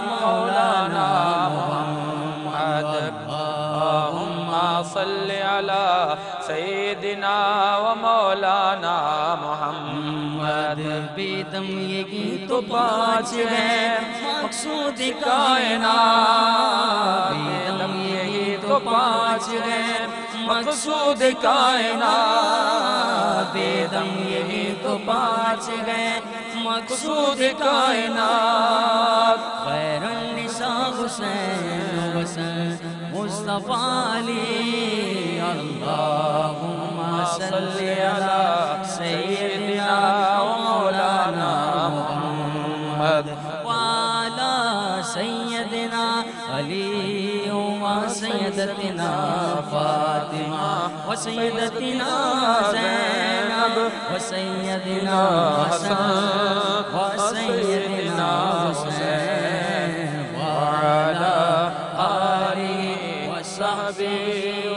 مولانا محمد اللہم صلی علی سیدنا و مولانا محمد بے دم یہی تو پانچ ہے مقصود کائنات بے دم یہی تو پانچ ہے مقصود کائنات، بے دم یہی تو پاس گئے مقصود کائنات، خیر النساء حسین وسن مصطفیٰ علی، اللہم صلی علی سیدنا مولانا محمد وعلی سیدنا علی و سیدتنا فاطمہ و سیدتنا زینب و سیدنا حسن و سیدنا حسین وعلی آلہ و صحبہ